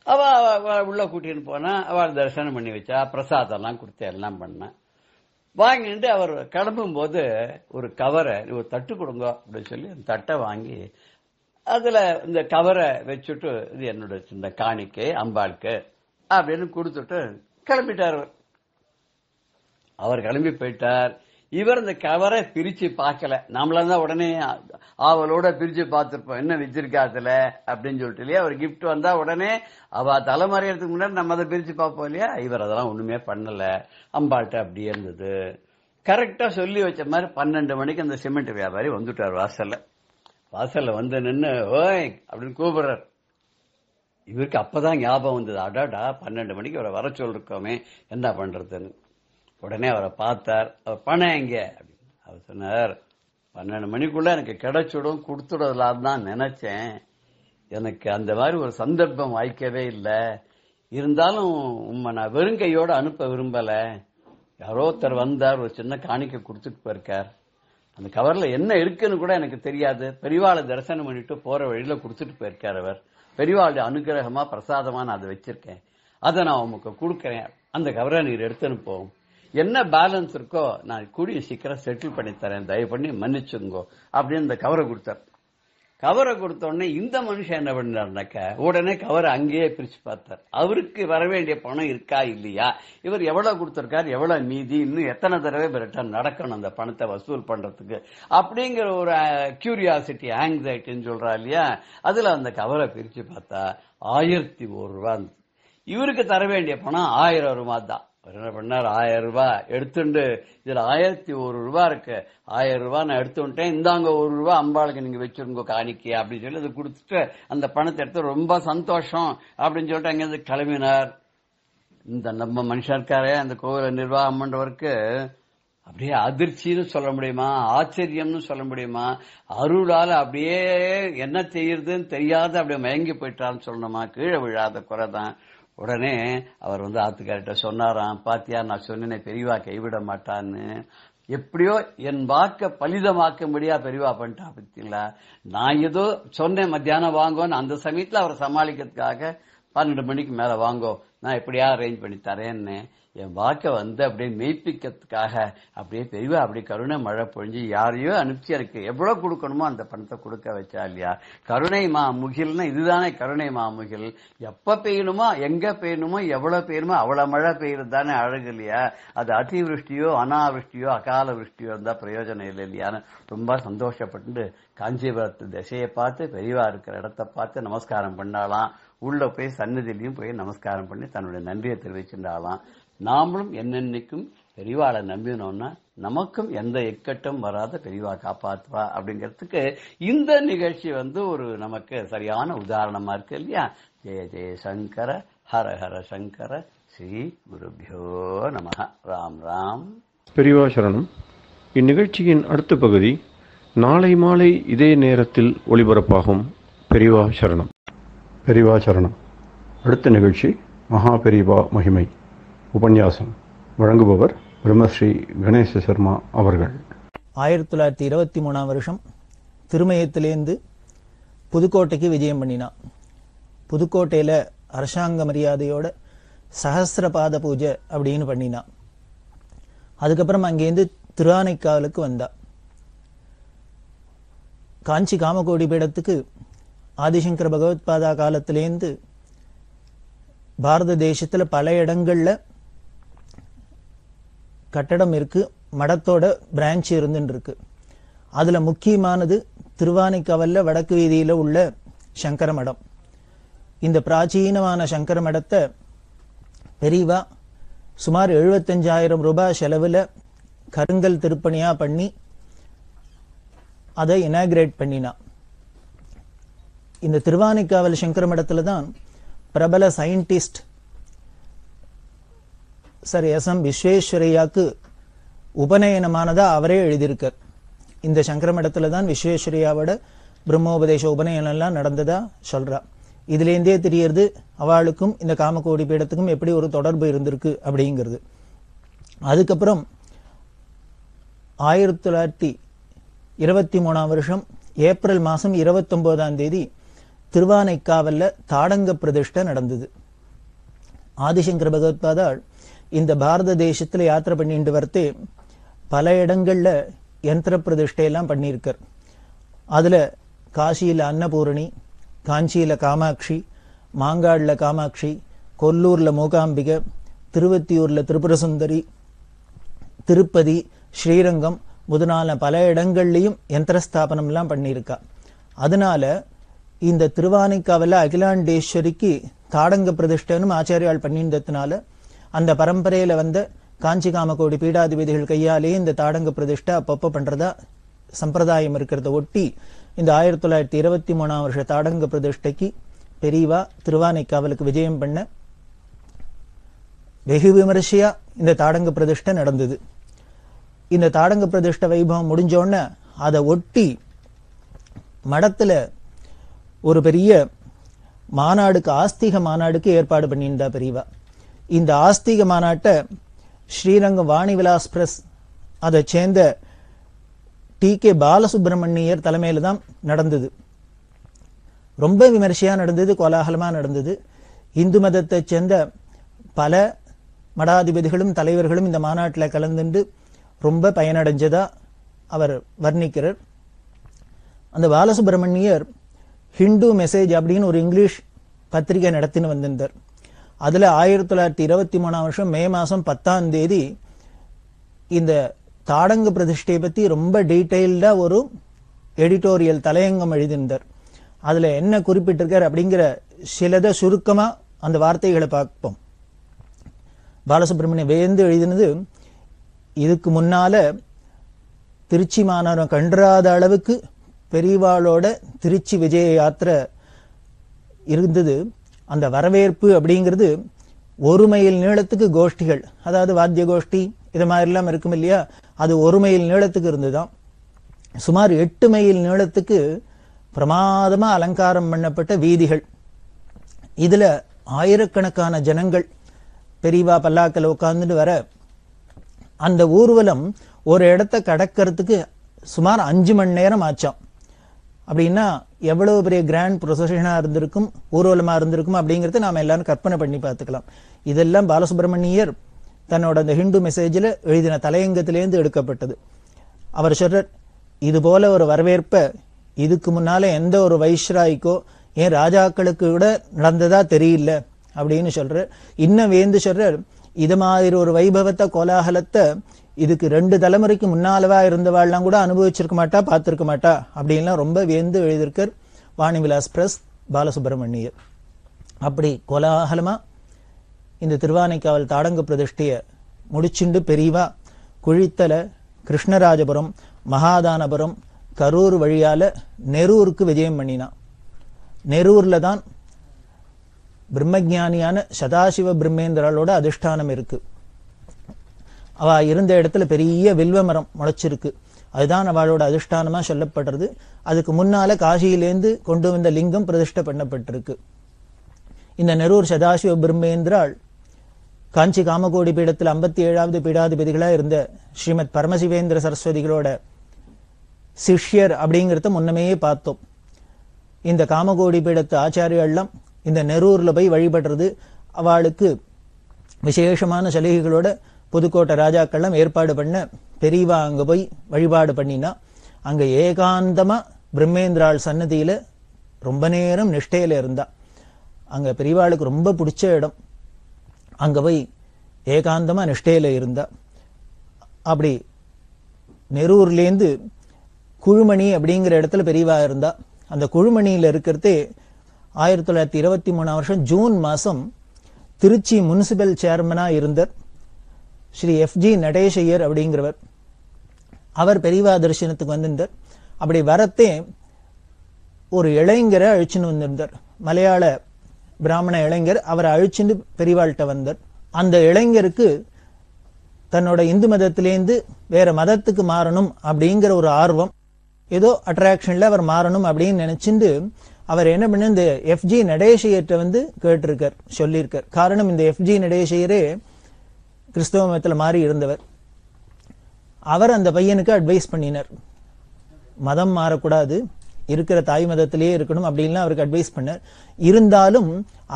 அவ உள்ள கூட்டின்னு போனா அவள் தரிசனம் பண்ணி வச்சா, பிரசாதம் எல்லாம் கொடுத்து எல்லாம் பண்ண வாங்கிட்டு அவர் கிளம்பும் போது ஒரு கவரை, ஒரு தட்டு கொடுங்க அப்படின்னு சொல்லி அந்த தட்டை வாங்கி அதுல இந்த கவரை வச்சுட்டு, இது என்னோட இந்த காணிக்கை அம்பாளுக்கு அப்படின்னு கொடுத்துட்டு கிளம்பிட்டார். அவர் கிளம்பி போயிட்டார். இவர் இந்த கவரை பிரிச்சு பார்க்கல. நம்மளா தான் உடனே அவளோட பிரிச்சு பார்த்திருப்போம், என்ன வச்சிருக்காதுல அப்படின்னு சொல்லிட்டு இல்லையா. ஒரு கிஃப்ட் வந்தா உடனே அவ தலைமறையறதுக்கு முன்னாடி நம்ம அதை பிரிச்சு பார்ப்போம் இல்லையா. இவர் அதெல்லாம் ஒண்ணுமே பண்ணல, அம்பாட்ட அப்படியே இருந்தது. கரெக்டா சொல்லி வச்ச மாதிரி 12 மணிக்கு அந்த சிமெண்ட் வியாபாரி வந்துட்டார் வாசல்ல வந்து நின்று ஓய் அப்படின்னு கூப்பிடுறார். இவருக்கு அப்பதான் ஞாபகம் வந்தது, அடாடா 12 மணிக்கு அவரை வர சொல்லிருக்கோமே, என்ன பண்றதுன்னு. உடனே அவரை பார்த்தார். அவர் பணம் எங்க அப்படின்னு அவர் சொன்னார், 12 மணிக்குள்ள எனக்கு கிடைச்சிடும், கொடுத்துடலாம் தான் நினைச்சேன். எனக்கு அந்த மாதிரி ஒரு சந்தர்ப்பம் வாய்க்கவே இல்லை. இருந்தாலும் உண்மை நான் வெறுங்கையோட அனுப்ப விரும்பல. யாரோ ஒருத்தர் வந்தார், ஒரு சின்ன காணிக்கை கொடுத்துட்டு போயிருக்கார். அந்த கவர்ல என்ன இருக்குன்னு கூட எனக்கு தெரியாது. பெரியவாளை தரிசனம் பண்ணிட்டு போற வழியில கொடுத்துட்டு போயிருக்கார் அவர். பெரியவாளுடைய அனுகிரகமா பிரசாதமா நான் அதை வச்சிருக்கேன், அதை நான் உமக்கு கொடுக்கறேன். அந்த கவரை நீர் எடுத்து அனுப்போம். என்ன பேலன்ஸ் இருக்கோ நான் கூடிய சீக்கிரம் செட்டில் பண்ணி தரேன், தயவு பண்ணி மன்னிச்சுங்கோ அப்படின்னு இந்த கவரை கொடுத்தார். கவரை கொடுத்த உடனே இந்த மனுஷன் என்ன பண்ணாருனாக்க, உடனே கவரை அங்கேயே பிரிச்சு பார்த்தார். அவருக்கு வர வேண்டிய பணம் இருக்கா இல்லையா, இவர் எவ்வளவு கொடுத்திருக்காரு, எவ்வளவு மீதி, இன்னும் எத்தனை தடவை ரிட்டர்ன் நடக்கணும் அந்த பணத்தை வசூல் பண்றதுக்கு அப்படிங்கிற ஒரு கியூரியாசிட்டி, ஆங்ஸைட்டின்னு சொல்றா இல்லையா. அதுல அந்த கவரை பிரிச்சு பார்த்தா 1001 ரூபாய். இவருக்கு தர வேண்டிய பணம் 1000 ரூபாய் தான். அவர் என்ன பண்ணார், 1000 ரூபாய் எடுத்துட்டு, இதுல 1001 ரூபாய் இருக்கு, 1000 ரூபாய் நான் எடுத்துட்டேன், இந்தாங்க 1 ரூபாய் அம்பாளுக்கு நீங்க வச்சிருங்க காணிக்கை அப்படின்னு சொல்லி அதை கொடுத்துட்டு அந்த பணத்தை எடுத்து ரொம்ப சந்தோஷம் அப்படின்னு சொல்லிட்டு அங்கிருந்து கிளம்பினார். இந்த நம்ம மனுஷன் இருக்காரே அந்த கோவில நிர்வாகம் பண்றவருக்கு அப்படியே அதிர்ச்சின்னு சொல்ல முடியுமா, ஆச்சரியம்னு சொல்ல முடியுமா, அருளால அப்படியே என்ன செய்யறதுன்னு தெரியாத அப்படியே மயங்கி போயிட்டான்னு சொல்லணுமா, கீழே விழாத குறைதான். உடனே அவர் வந்து ஆத்துக்கார்ட்ட சொன்னாராம், பாத்தியா நான் சொன்னேன் பெரியவா கைவிட மாட்டான்னு, எப்படியோ என் வாக்க பலிதமாக்கும்படியா பெரியவா பண்ணிட்டா பத்தீங்களா. நான் ஏதோ சொன்னேன் மத்தியானம் வாங்கோன்னு, அந்த சமயத்துல அவரை சமாளிக்கிறதுக்காக 12 மணிக்கு மேல வாங்கோ நான் எப்படியா அரேஞ்ச் பண்ணி தரேன்னு என் வாக்க வந்து அப்படியே மெய்ப்பிக்கிறதுக்காக அப்படியே பெரியவா அப்படியே கருணை மழை பொழிஞ்சு யாரையோ அனுப்பிச்சு எனக்கு எவ்வளவு கொடுக்கணுமோ அந்த பணத்தை கொடுக்க வச்சா இல்லையா. கருணை மாமுகில்னா இதுதானே கருணை மாமுகில். எப்ப பெய்யணுமோ, எங்க பெய்யணுமோ, எவ்வளவு பெய்யணுமோ அவ்வளவு மழை பெய்யறது தானே அழகு இல்லையா. அது அதிவிருஷ்டியோ அனாவிருஷ்டியோ அகால விருஷ்டியோ இருந்தா பிரயோஜனம் இல்லை இல்லையான்னு ரொம்ப சந்தோஷப்பட்டு காஞ்சிபுரத்து திசையை பார்த்து பெரியவா இருக்கிற இடத்த பார்த்து நமஸ்காரம் பண்ணாலாம். உள்ள போய் சன்னதியிலையும் போய் நமஸ்காரம் பண்ணி தன்னுடைய நன்றியை தெரிவிச்சுட்டாலாம். நாமளும் என்னென்னைக்கும் பெரியவாளை நம்பினோம்னா நமக்கும் எந்த இக்கட்டும் வராத பெரியவா காப்பாத்துவா அப்படிங்கிறதுக்கு இந்த நிகழ்ச்சி வந்து ஒரு நமக்கு சரியான உதாரணமா இருக்கு இல்லையா. ஜெய ஜெய சங்கர ஹர ஹர சங்கர ஸ்ரீ குருபியோ நமஹ. ராம் ராம்.
பெரியவா சரணம். இந்நிகழ்ச்சியின் அடுத்த பகுதி நாளை மாலை இதே நேரத்தில் ஒளிபரப்பாகும். பெரியவா சரணம். பெரியவா சரணம். அடுத்த நிகழ்ச்சி மகா பெரியவா மகிமை உபன்யாசம். வழங்குபவர் பிரம்மஸ்ரீ கணேச சர்மா அவர்கள்.
1923 வருஷம் திருமயத்திலேருந்து புதுக்கோட்டைக்கு விஜயம் பண்ணினான். புதுக்கோட்டையில அரசாங்க மரியாதையோட சஹஸ்ரபாத பூஜை அப்படின்னு பண்ணினான். அதுக்கப்புறம் அங்கேருந்து திருஆனைக்காவலுக்கு வந்தா. காஞ்சி காமகோடி பீடத்துக்கு ஆதிசங்கர பகவத்பாதா காலத்திலேருந்து பாரத தேசத்துல பல இடங்கள்ல கட்டடம் இருக்கு, மடத்தோட பிரான்ச் இருந்துட்டு இருக்கு. அதுல முக்கியமானது திருவானைக்காவல்ல வடக்கு வீதியில உள்ள சங்கர மடம். இந்த பிராச்சீனமான சங்கர மடத்தை பெரியவா சுமார் 75,000 ரூபாய் செலவுல கருங்கல் திருப்பணியா பண்ணி அதை இனாகிரேட் பண்ணினா. இந்த திருவானைக்காவல் சங்கர மடத்துல தான் பிரபல சயின்டிஸ்ட் சர் எஸ்.எம். விஸ்வேஸ்வரையாக்கு உபநயனமானதா அவரே எழுதியிருக்கார். இந்த சங்கர மடத்துல தான் விஸ்வேஸ்வரையாவோட பிரம்மோபதேச உபநயனம் எல்லாம் நடந்ததா சொல்றா. இதுல இருந்தே தெரியறது அவளுக்கும் இந்த காமகோடி பீடத்துக்கும் எப்படி ஒரு தொடர்பு இருந்திருக்கு அப்படிங்கிறது. அதுக்கப்புறம் 1923 வருஷம் ஏப்ரல் மாசம் 29ஆம் தேதி திருவானைக்காவல்ல தாடங்க பிரதிஷ்டை நடந்தது. ஆதிசங்கர பகவத்பாதாள் இந்த பாரத தேசத்துல யாத்திரை பண்ணிட்டு வரத்தே பல இடங்கள்ல யந்திர பிரதிஷ்டையெல்லாம் பண்ணியிருக்கார். அதுல காசியில அன்னபூரணி, காஞ்சியில காமாட்சி, மாங்காடுல காமாட்சி, கொல்லூர்ல மூகாம்பிகை, திருவத்தியூர்ல திரிபுரசுந்தரி, திருப்பதி, ஸ்ரீரங்கம் முதலான பல இடங்கள்லையும் யந்திரஸ்தாபனம் எல்லாம் பண்ணியிருக்கா. அதனால இந்த திருவானைக்காவல அகிலாண்டேஸ்வரிக்கு தாடங்க பிரதிஷ்டனும் ஆச்சாரியால் பண்ணியிருந்ததுனால அந்த பரம்பரையில வந்த காஞ்சி காமகோடி பீடாதிபதிகள் கையாலேயே இந்த தாடங்க பிரதிஷ்டை அப்பப்போ பண்றதா சம்பிரதாயம் இருக்கிறத ஒட்டி இந்த 1923 வருஷ தாடங்க பிரதிஷ்டைக்கு பெரியவா திருவானைக்காவலுக்கு விஜயம் பண்ண வெகு விமரிசையா இந்த தாடங்க பிரதிஷ்டை நடந்தது. இந்த தாடங்க பிரதிஷ்டை வைபவம் முடிஞ்சோடனே அதை ஒட்டி மடத்துல ஒரு பெரிய மாநாடுக்கு, ஆஸ்திக மாநாடுக்கு ஏற்பாடு பண்ணியிருந்தா பெரியவா. இந்த ஆஸ்திக மாநாட்டை ஸ்ரீரங்கம் வாணி விலாஸ் பிரஸ் அதை சேர்ந்த டி.கே. பாலசுப்ரமணியர் தலைமையில தான் நடந்தது. ரொம்ப விமரிசையா நடந்தது, கோலாகலமா நடந்தது. இந்து மதத்தை சேர்ந்த பல மடாதிபதிகளும் தலைவர்களும் இந்த மாநாட்டில் கலந்துண்டு ரொம்ப பயனடைஞ்சதா அவர் வர்ணிக்கிறார். அந்த பாலசுப்ரமணியர் ஹிந்து மெசேஜ் அப்படின்னு ஒரு இங்கிலீஷ் பத்திரிகை நடத்தின்னு வந்திருந்தார். அதுல 1923 வருஷம் மே மாசம் 10ஆம் தேதி இந்த தாடங்க பிரதிஷ்டையை பத்தி ரொம்ப டீட்டெயில்டா ஒரு எடிட்டோரியல் தலையங்கம் எழுதியிருந்தார். அதுல என்ன குறிப்பிட்டிருக்கார் அப்படிங்கிற சிலதை சுருக்கமா அந்த வார்த்தைகளை பார்ப்போம். பாலசுப்ரமணியம் வேந்து எழுதினது, இதுக்கு முன்னால திருச்சி மாநகரம் கண்டாத அளவுக்கு பெரியவாளோட திருச்சி விஜய யாத்திரை இருந்தது. அந்த வரவேற்பு அப்படிங்கிறது 1 மைல் நீளத்துக்கு கோஷ்டிகள், அதாவது வாத்திய கோஷ்டி இது மாதிரிலாம் இருக்கும் இல்லையா, அது 1 மைல் நீளத்துக்கு இருந்துதான். சுமார் 8 மைல் நீளத்துக்கு பிரமாதமா அலங்காரம் பண்ணப்பட்ட வீதிகள். இதுல ஆயிரக்கணக்கான ஜனங்கள் பெரியவா பல்லாக்கல் உட்கார்ந்துட்டு வர அந்த ஊர்வலம் ஒரு இடத்தை கடக்கிறதுக்கு சுமார் 5 மணி நேரம் ஆச்சாம். அப்படின்னா எவ்வளவு பெரிய கிராண்ட் ப்ரொசஷனா இருந்திருக்கும், ஊர்வலமா இருந்திருக்கும் அப்படிங்கறத நாம எல்லாரும் கற்பனை பண்ணி பார்த்துக்கலாம். இதெல்லாம் பாலசுப்ரமணியர் தன்னோட அந்த ஹிந்து மெசேஜில் எழுதின தலையங்கத்திலேருந்து எடுக்கப்பட்டது. அவர் சொல்றார், இது போல ஒரு வரவேற்பை இதுக்கு முன்னால எந்த ஒரு வைஸ்ராய்க்கோ ஏன் ராஜாக்களுக்கு கூட நடந்ததா தெரியல அப்படின்னு சொல்றார். இன்னும் வேந்து சொல்றார், இது மாதிரி ஒரு வைபவத்தை கோலாகலத்தை இதுக்கு 2 தலைமுறைக்கு முன்னாலவா இருந்தவாள்லாம் கூட அனுபவிச்சிருக்க மாட்டா, பார்த்திருக்க மாட்டா அப்படின்லாம் ரொம்ப வேந்து எழுதியிருக்கார் வாணி விலாஸ் பிரஸ் பாலசுப்ரமணியர். அப்படி கோலாகலமா இந்த திருவானைக்காவல் தாடங்க பிரதிஷ்டைய முடிச்சுண்டு பெரியவா குழித்தல, கிருஷ்ணராஜபுரம், மகாதானபுரம், கரூர் வழியால நெரூருக்கு விஜயம் பண்ணினா. நெரூர்ல தான் பிரம்மஜானியான சதாசிவ பிரம்மேந்திராளோட அதிஷ்டானம் இருக்கு. அவ இருந்த இடத்துல பெரிய வில்வ மரம் முளைச்சிருக்கு. அதுதான் அவளோட அதிஷ்டானமா சொல்லப்படுறது. அதுக்கு முன்னால காசியிலேந்து கொண்டு வந்த லிங்கம் பிரதிஷ்டை பண்ணப்பட்டிருக்கு. இந்த நெரூர் சதாசிவ பிரம்மேந்திராள் காஞ்சி காமகோடி பீடத்தில் 57வது பீடாதிபதிகளா இருந்த ஸ்ரீமத் பரமசிவேந்திர சரஸ்வதிகளோட சிஷ்யர் அப்படிங்கிறத முன்னமேயே பார்த்தோம். இந்த காமகோடி பீடத்து ஆச்சாரியெல்லாம் இந்த நெரூர்ல போய் வழிபடுறது, அவளுக்கு விசேஷமான சலுகைகளோட புதுக்கோட்டை ராஜாக்கள்லாம் ஏற்பாடு பண்ண பெரியவா அங்க போய் வழிபாடு பண்ணினா. அங்க ஏகாந்தமா பிரம்மேந்திராள் சன்னதியில ரொம்ப நேரம் நிஷ்டையில இருந்தா. அங்க பெரியவாளுக்கு ரொம்ப பிடிச்ச இடம். அங்க போய் ஏகாந்தமா நிஷ்டையில இருந்தா. அப்படி நெரூர்லேருந்து குழுமணி அப்படிங்கிற இடத்துல பெரியவா இருந்தா. அந்த குழுமணியில இருக்கிறதே 1923 வருஷம் ஜூன் மாசம் திருச்சி முனிசிபல் சேர்மனா இருந்தார் ஸ்ரீ எஃப்.ஜி. நடேசையர் அப்படிங்கிறவர். அவர் பெரியவா தரிசனத்துக்கு வந்திருந்தார். அப்படி வரத்தே ஒரு இளைஞரை அழிச்சுன்னு வந்திருந்தார். மலையாள பிராமண இளைஞர். அவரை அழிச்சுட்டு பெரியவாள்கிட்ட வந்தார். அந்த இளைஞருக்கு தன்னோட இந்து மதத்திலேருந்து வேற மதத்துக்கு மாறணும் அப்படிங்கிற ஒரு ஆர்வம், ஏதோ அட்ராக்ஷன்ல அவர் மாறணும் அப்படின்னு நினைச்சுட்டு அவர் என்ன பண்ண இந்த எஃப்.ஜி. நடேசையர்கிட்ட வந்து கேட்டிருக்கார், சொல்லியிருக்கார். காரணம், இந்த எஃப்.ஜி. நடேசையரே கிறிஸ்தவ மதத்துல மாறி இருந்தவர். அவர் அந்த பையனுக்கு அட்வைஸ் பண்ணினார், மதம் மாறக்கூடாது, இருக்கிற தாய் மதத்திலேயே இருக்கணும் அப்படின்லாம் அவருக்கு அட்வைஸ் பண்ணார். இருந்தாலும்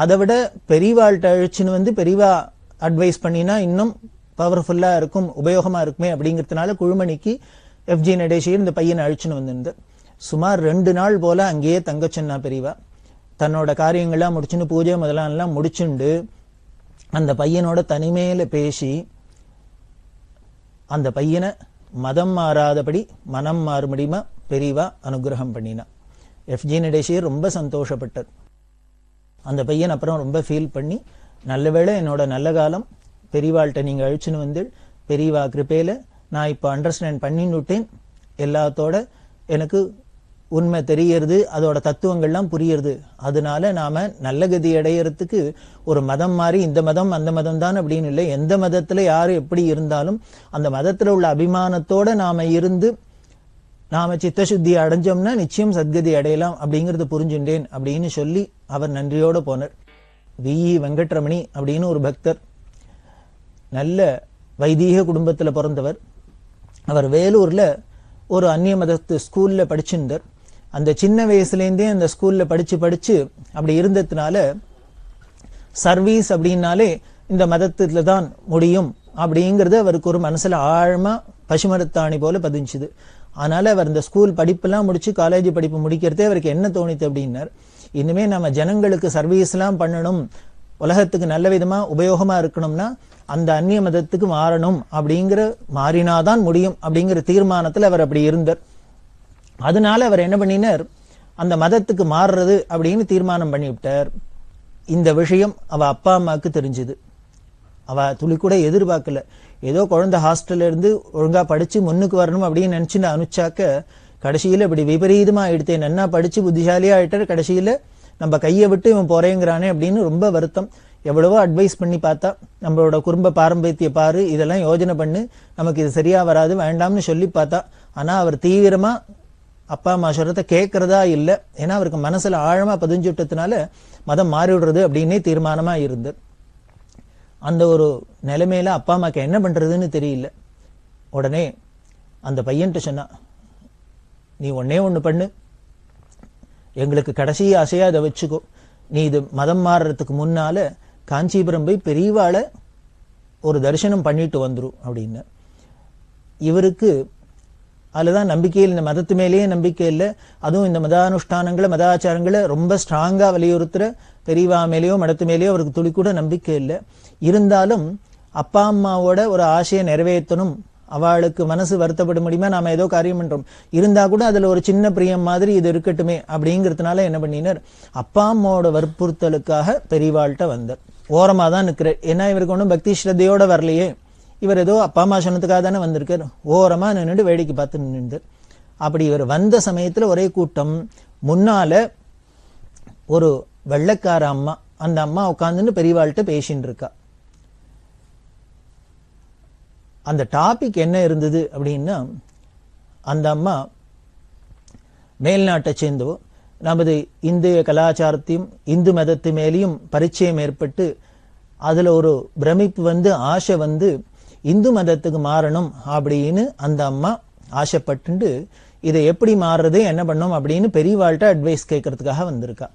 அதை விட பெரியவாள்கிட்ட அழிச்சுன்னு வந்து பெரியவா அட்வைஸ் பண்ணினா இன்னும் பவர்ஃபுல்லா இருக்கும், உபயோகமா இருக்குமே அப்படிங்கிறதுனால குழுமணிக்கு எஃப்.ஜி. நடேசையர் இந்த பையனை அழிச்சுன்னு வந்திருந்தார். சுமார் 2 நாள் போல அங்கேயே தங்க சொன்னா பெரியவா. தன்னோட காரியங்கள்லாம் முடிச்சுன்னு பூஜை முதலாம் முடிச்சுண்டு அந்த பையனோட தனிமையில பேசி அந்த பையனை மதம் மாறாதபடி மனம் மாறுபடியுமா பெரியவா அனுகிரகம் பண்ணினா. எஃப்ஜி நடேசியர் ரொம்ப சந்தோஷப்பட்டார். அந்த பையன் அப்புறம் ரொம்ப ஃபீல் பண்ணி, நல்ல வேளை என்னோட நல்ல காலம் பெரியவாள்கிட்ட நீங்க அழிச்சுன்னு வந்து பெரியவா கிருப்பையில நான் இப்போ அண்டர்ஸ்டாண்ட் பண்ணின்னுட்டேன், எல்லாத்தோட எனக்கு உண்மை தெரியறது, அதோட தத்துவங்கள்லாம் புரியுறது. அதனால நாம நல்ல கதி அடையறதுக்கு ஒரு மதம் மாறி இந்த மதம் அந்த மதம் தான் அப்படின்னு இல்லை, எந்த மதத்துல யாரு எப்படி இருந்தாலும் அந்த மதத்துல உள்ள அபிமானத்தோட நாம இருந்து நாம சித்தசுத்தி அடைஞ்சோம்னா நிச்சயம் சத்கதி அடையலாம் அப்படிங்கறது புரிஞ்சுட்டேன் அப்படின்னு சொல்லி அவர் நன்றியோட போனார். வி.இ. வெங்கட்ரமணி அப்படின்னு ஒரு பக்தர், நல்ல வைதீக குடும்பத்துல பிறந்தவர். அவர் வேலூர்ல ஒரு அந்நிய மதத்து ஸ்கூல்ல படிச்சிருந்தார். அந்த சின்ன வயசுலேருந்தே அந்த ஸ்கூல்ல படிச்சு அப்படி இருந்ததுனால சர்வீஸ் அப்படின்னாலே இந்த மதத்துல தான் முடியும் அப்படிங்கறது அவருக்கு ஒரு மனசுல ஆழமா பசுமரத்தாணி போல பதிஞ்சுது. அதனால அவர் இந்த ஸ்கூல் படிப்பெல்லாம் முடிச்சு காலேஜ் படிப்பு முடிக்கிறதே அவருக்கு என்ன தோணித்து அப்படின்னார், இனிமே நம்ம ஜனங்களுக்கு சர்வீஸ் எல்லாம் பண்ணணும், உலகத்துக்கு நல்ல விதமா உபயோகமா இருக்கணும்னா அந்த அந்நிய மதத்துக்கு மாறணும், அப்படிங்கிற மாறினாதான் முடியும் அப்படிங்கிற தீர்மானத்துல அவர் அப்படி இருந்தார். அதனால அவர் என்ன பண்ணினார், அந்த மதத்துக்கு மாறுறது அப்படின்னு தீர்மானம் பண்ணிவிட்டார். இந்த விஷயம் அவ அப்பா அம்மாவுக்கு தெரிஞ்சுது. அவ துளி கூட எதிர்பார்க்கல. ஏதோ குழந்தை ஹாஸ்டல்ல இருந்து ஒழுங்கா படிச்சு முன்னுக்கு வரணும் அப்படின்னு நினைச்சுன்னு அனுப்பிச்சாக்க கடைசியில இப்படி விபரீதமா ஆயிடுத்தேன், நன்னா படிச்சு புத்திசாலியா ஆயிட்டார், கடைசியில நம்ம கையை விட்டு இவன் போறேங்கிறானே அப்படின்னு ரொம்ப வருத்தம். எவ்வளவோ அட்வைஸ் பண்ணி பார்த்தா, நம்மளோட குடும்ப பாரம்பரியத்தை பாரு, இதெல்லாம் யோஜனை பண்ணு, நமக்கு இது சரியா வராது வேண்டாம்னு சொல்லி பார்த்தா. ஆனா அவர் தீவிரமா அப்பா அம்மா சொல்றத கேட்கறதா இல்ல. ஏன்னா அவருக்கு மனசுல ஆழமா பதிஞ்சு விட்டதுனால மதம் மாறி விடுறது அப்படின்னே தீர்மானமா இருந்தார். அந்த ஒரு நிலைமையில அப்பா அம்மாக்கு என்ன பண்றதுன்னு தெரியல. உடனே அந்த பையன்கிட்ட சொன்னா, நீ ஒன்னே ஒண்ணு பண்ணு, எங்களுக்கு கடைசி ஆசையா அதை வச்சுக்கோ, நீ இது மதம் மாறுறதுக்கு முன்னால காஞ்சிபுரம் போய் பெரியவாளை ஒரு தரிசனம் பண்ணிட்டு வந்துரும் அப்படின்னு. இவருக்கு அதுலதான் நம்பிக்கை இல்லை, இந்த மதத்து மேலேயே நம்பிக்கை இல்லை. அதுவும் இந்த மதானுஷ்டானங்களை மதாச்சாரங்களை ரொம்ப ஸ்ட்ராங்கா வலியுறுத்துற பெரியவா மேலேயோ மடத்து மேலேயோ அவருக்கு துளி கூட நம்பிக்கை இல்லை. இருந்தாலும் அப்பா அம்மாவோட ஒரு ஆசையை நிறைவேற்றணும், அவளுக்கு மனசு வருத்தப்பட முடியுமா, நாம ஏதோ காரியம் பண்றோம், இருந்தா கூட அதுல ஒரு சின்ன பிரியம் மாதிரி இது இருக்கட்டுமே அப்படிங்கறதுனால என்ன பண்ணினார், அப்பா அம்மாவோட வற்புறுத்தலுக்காக பெரியவாள்கிட்ட வந்தார். ஓரமா தான் நிற்கிறார். ஏன்னா இவருக்கு ஒன்றும் பக்தி ஸ்ரத்தையோட வரலையே, இவர் ஏதோ அப்பா அம்மா சொன்னதுக்காக தானே வந்திருக்கார். ஓரமா நின்றுட்டு வேடிக்கை பார்த்து நின்று. அப்படி இவர் வந்த சமயத்துல ஒரே கூட்டம். முன்னால ஒரு வெள்ளைக்கார அம்மா, அந்த அம்மா உட்காந்துன்னு பெரியவாள்கிட்ட பேசின்னு இருக்கா. அந்த டாபிக் என்ன இருந்தது அப்படின்னா, அந்த அம்மா மேல்நாட்டை சேர்ந்தோ, நமது இந்திய கலாச்சாரத்தையும் இந்து மதத்து மேலேயும் பரிச்சயம் ஏற்பட்டு அதுல ஒரு பிரமிப்பு வந்து ஆசை வந்து இந்து மதத்துக்கு மாறணும் அப்படின்னு அந்த அம்மா ஆசைப்பட்டு இதை எப்படி மாறுறது என்ன பண்ணும் அப்படின்னு பெரியவாள்கிட்ட அட்வைஸ் கேட்கறதுக்காக வந்திருக்கா.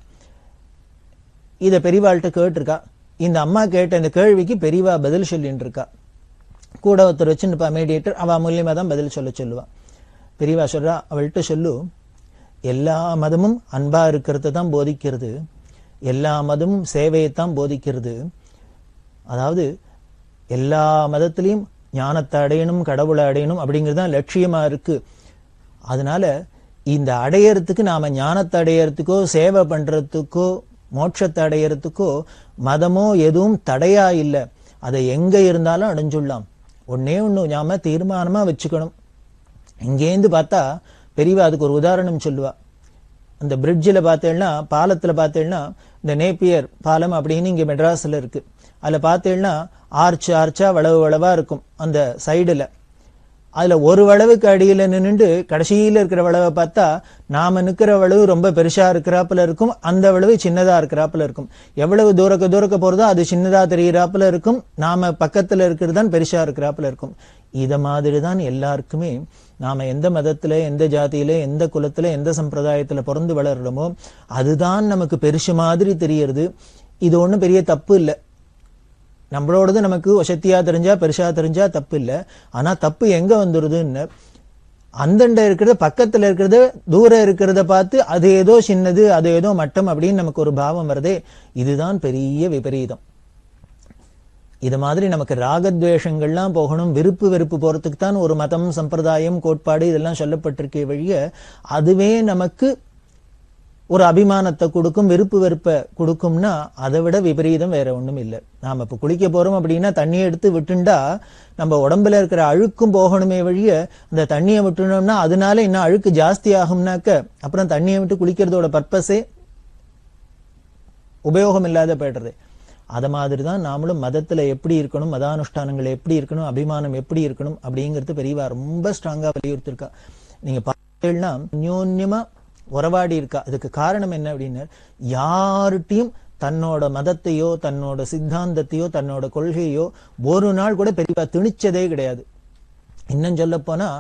இதை பெரியவாள்கிட்ட கேட்டிருக்கா. இந்த அம்மா கேட்ட இந்த கேள்விக்கு பெரியவா பதில் சொல்லிட்டு இருக்கா. கூட ஒருத்தர் வச்சுருப்பா மீடியேட்டர், அவ மூலியமா தான் பதில் சொல்லுவா. பெரியவா சொல்றா, அவள்கிட்ட சொல்லு, எல்லா மதமும் அன்பா இருக்கிறத தான் போதிக்கிறது, எல்லா மதமும் சேவையைத்தான் போதிக்கிறது. அதாவது எல்லா மதத்திலையும் ஞானத்தை அடையணும், கடவுளை அடையணும் அப்படிங்கிறது தான் லட்சியமா இருக்கு. அதனால இந்த அடையறதுக்கு நாம ஞானத்தை அடையறதுக்கோ சேவை பண்றதுக்கோ மோட்சத்தை அடையறதுக்கோ மதமோ எதுவும் தடையா இல்லை, அதை எங்க இருந்தாலும் அடைஞ்சுடலாம். ஒன்னே ஒண்ணு நாம தீர்மானமா வச்சுக்கணும். இங்கேருந்து பார்த்தா பெரியவா அதுக்கு ஒரு உதாரணம் சொல்லுவா. அந்த பிரிட்ஜில் பார்த்தேன்னா, பாலத்துல பார்த்தேன்னா, இந்த நேப்பியர் பாலம் அப்படின்னு இங்க மெட்ராஸ்ல இருக்கு. அதுல பார்த்தேன்னா ஆர்ச்சா வளவா இருக்கும் அந்த சைடுல. அதுல ஒரு வளவுக்கு அடியில நின்றுட்டு கடைசியில இருக்கிற வளவை பார்த்தா நாம நிக்கிற வளவு ரொம்ப பெருசா இருக்கிறாப்புல இருக்கும், அந்த வளவு சின்னதா இருக்கிறாப்புல இருக்கும். எவ்வளவு தூரக்க போறதோ அது சின்னதா தெரியறாப்புல இருக்கும், நாம பக்கத்துல இருக்கிறது தான் பெருசா இருக்கிறாப்புல இருக்கும். இத மாதிரிதான் எல்லாருக்குமே நாம எந்த மதத்துல எந்த ஜாதியில எந்த குலத்துல எந்த சம்பிரதாயத்துல பிறந்து வளர்றோமோ அதுதான் நமக்கு பெருசு மாதிரி தெரியறது. இது ஒண்ணும் பெரிய தப்பு இல்லை. நம்மளோடது நமக்கு வசத்தியா தெரிஞ்சா பெருசா தெரிஞ்சா தப்பு இல்லை. ஆனா தப்பு எங்க வந்துருதுன்னு, அந்தண்ட இருக்கிறத பக்கத்துல இருக்கிறத தூரம் இருக்கிறத பார்த்து அது ஏதோ சின்னது அது ஏதோ மட்டம் அப்படின்னு நமக்கு ஒரு பாவம் வருதே, இதுதான் பெரிய விபரீதம்.
இது மாதிரி நமக்கு ராகத்வேஷங்கள்லாம் போகணும், விருப்பு வெறுப்பு போறதுக்கு தான் ஒரு மதம், சம்பிரதாயம், கோட்பாடு இதெல்லாம் சொல்லப்பட்டிருக்கே வழிய அதுவே நமக்கு ஒரு அபிமானத்தை கொடுக்கும், விருப்பு வெறுப்பை கொடுக்கும்னா அதை விட விபரீதம் வேற ஒண்ணும் இல்லை. நாம இப்ப குளிக்க போறோம் அப்படின்னா தண்ணியை எடுத்து விட்டுண்டா நம்ம உடம்புல இருக்கிற அழுக்கும் போகணுமே வழிய அந்த தண்ணியை விட்டுனோம்னா அதனால இன்னும் அழுக்கு ஜாஸ்தி ஆகும்னாக்க அப்புறம் தண்ணியை விட்டு குளிக்கிறதோட பர்பஸே உபயோகம் இல்லாத போயிடுறது. அத மாதிரிதான் நாமளும் மதத்துல எப்படி இருக்கணும், மதானுஷ்டானங்கள் எப்படி இருக்கணும், அபிமானம் எப்படி இருக்கணும் அப்படிங்கிறது பெரியவா ரொம்ப ஸ்ட்ராங்கா வலியுறுத்திருக்கா. நீங்க பார்த்தீங்கன்னா அந்யோன்யமா உறவாடி இருக்கா. அதுக்கு காரணம் என்ன அப்படின்னா, யார்கிட்டையும் தன்னோட மதத்தையோ தன்னோட சித்தாந்தத்தையோ தன்னோட கொள்கையோ ஒரு நாள் கூட பெரியவா திணிச்சதே கிடையாது. இன்னும் சொல்ல போனா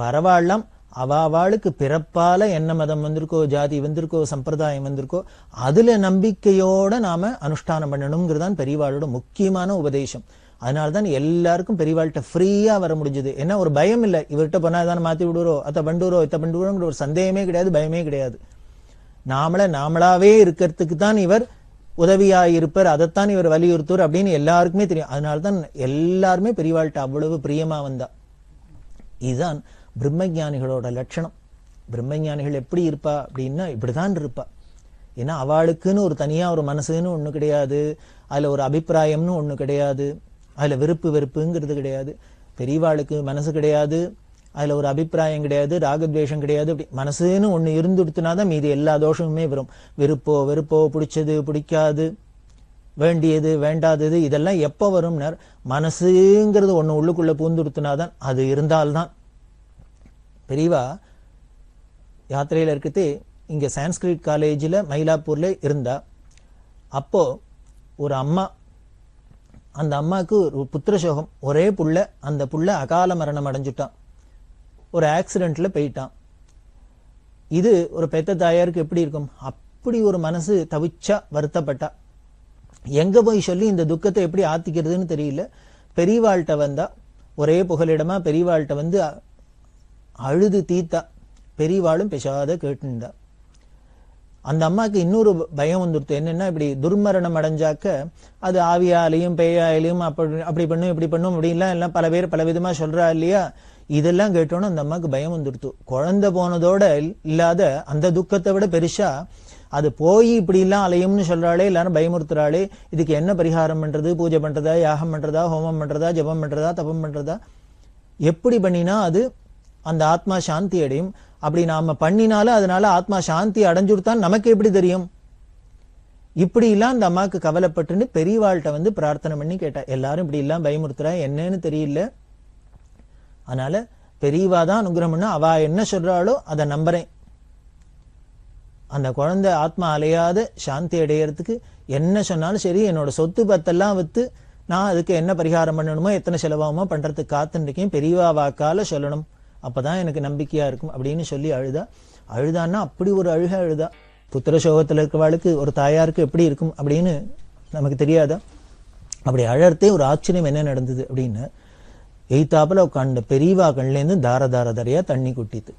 வரவாழலாம் அவாளுக்கு பிறப்பால என்ன மதம் வந்திருக்கோ, ஜாதி வந்திருக்கோ, சம்பிரதாயம் வந்திருக்கோ அதுல நம்பிக்கையோட நாம அனுஷ்டானம் பண்ணணுங்கிறதான் பெரியவாளோட முக்கியமான உபதேசம். அதனால்தான் எல்லாருக்கும் பெரியவாள்கிட்ட ஃப்ரீயா வர முடிஞ்சது. ஏன்னா ஒரு பயம் இல்லை, இவர்கிட்ட போனா தானே மாத்தி விடுறோம், அத்தை பண்டுறோம், இத்த பண்டுறோங்கிற ஒரு சந்தேகமே கிடையாது, பயமே கிடையாது. நாமளாவே இருக்கிறதுக்கு தான் இவர் உதவியாயிருப்பார், அதைத்தான் இவர் வலியுறுத்துவார் அப்படின்னு எல்லாருக்குமே தெரியும். அதனால்தான் எல்லாருமே பெரியவாள்கிட்ட அவ்வளவு பிரியமா வந்தா. இதுதான் பிரம்மஞானிகளோட லட்சணம். பிரம்மஞானிகள் எப்படி இருப்பா அப்படின்னா இப்படிதான் இருப்பா. ஏன்னா அவளுக்குன்னு ஒரு தனியா ஒரு மனசுன்னு ஒண்ணு கிடையாது, அதுல ஒரு அபிப்பிராயம்னு ஒண்ணு கிடையாது, அதுல விருப்பு வெறுப்புங்கிறது கிடையாது. பெரியவாளுக்கு மனசு கிடையாது, அதுல ஒரு அபிப்பிராயம் கிடையாது, ராகத்வேஷம் கிடையாது. அப்படி மனசுன்னு ஒண்ணு இருந்துடுத்துனாதான் மீதி எல்லா தோஷமுமே வரும். விருப்போ வெறுப்போ, பிடிச்சது பிடிக்காது, வேண்டியது வேண்டாதது இதெல்லாம் எப்ப வரும்னா மனசுங்கிறது ஒண்ணு உள்ளுக்குள்ள பூந்துடுத்துனாதான், அது இருந்தால்தான். பெரியவா யாத்திரையில இருக்கிறது இங்க சான்ஸ்கிரிட் காலேஜில் மயிலாப்பூர்ல இருந்தா. அப்போ ஒரு அம்மா, அந்த அம்மாவுக்கு ஒரு புத்திரசோகம், ஒரே புள்ள, அந்த புள்ள அகால மரணம் அடைஞ்சுட்டான், ஒரு ஆக்சிடென்ட்ல போயிட்டான். இது ஒரு பெத்த தாயாருக்கு எப்படி இருக்கும்? அப்படி ஒரு மனசு தவிச்சா, வருத்தப்பட்டா. எங்க போய் சொல்லி இந்த துக்கத்தை எப்படி ஆத்திக்கிறதுன்னு தெரியல. பெரியவாள்கிட்ட வந்தா, ஒரே புகலிடமா பெரியவாள்கிட்ட வந்து அழுது தீத்தா. பெரியவாளும் பேசாத கேட்டுண்டா. அந்த அம்மாக்கு இன்னொரு பயம் வந்துடுத்து. என்னன்னா, இப்படி துர்மரணம் அடைஞ்சாக்க அது ஆவியாலையும் பேயாலையும் அப்படி பண்ணும் இப்படி பண்ணும் அப்படின்லாம் எல்லாம் பல பேர் பல விதமா சொல்றா இல்லையா. இதெல்லாம் கேட்டோன்னு அந்த அம்மாக்கு பயம் வந்துடுத்து. குழந்தை போனதோட இல்லாத அந்த துக்கத்தை விட பெருசா அது போய் இப்படி எல்லாம் அலையும்னு சொல்றாளே, எல்லாரும் பயமுறுத்துறாளே, இதுக்கு என்ன பரிகாரம் பண்றது, பூஜை பண்றதா, யாகம் பண்றதா, ஹோமம் பண்றதா, ஜபம் பண்றதா, தபம் பண்றதா, எப்படி பண்ணினா அது அந்த ஆத்மா சாந்தி அடையும்? அப்படி நாம பண்ணினாலும் அதனால ஆத்மா சாந்தி அடைஞ்சுடுத்தான் நமக்கு எப்படி தெரியும்? இப்படி எல்லாம் அந்த அம்மாக்கு கவலைப்பட்டுன்னு பெரியவாள்கிட்ட வந்து பிரார்த்தனை பண்ணி கேட்டா. எல்லாரும் இப்படி எல்லாம் பயமுறுத்துறா, என்னன்னு தெரியல, அதனால பெரியவாதான் அனுகிரகம் பண்ணா, அவ என்ன சொல்றாளோ அதை நம்புறேன், அந்த குழந்தை ஆத்மா அலையாத சாந்தி அடையறதுக்கு என்ன சொன்னாலும் சரி, என்னோட சொத்து பத்தெல்லாம் வித்து நான் அதுக்கு என்ன பரிகாரம் பண்ணணுமோ எத்தனை செலவாகுமோ பண்றதுக்கு காத்துன்னு இருக்கேன், பெரியவா வாக்கால சொல்லணும், அப்பதான் எனக்கு நம்பிக்கையா இருக்கும் அப்படின்னு சொல்லி அழுதா. அழுதான்னா அப்படி ஒரு அழுதா. புத்திர சோகத்துல இருக்கிறவாளுக்கு ஒரு தாயாருக்கு எப்படி இருக்கும் அப்படின்னு நமக்கு தெரியாதா? அப்படி அழறதே ஒரு ஆச்சரியம். என்ன நடந்தது அப்படின்னு, எய்தாப்புல உட்காண்ட பெரியவா கண்லேருந்து தாரதாரதாரியா தண்ணி கொட்டித்து.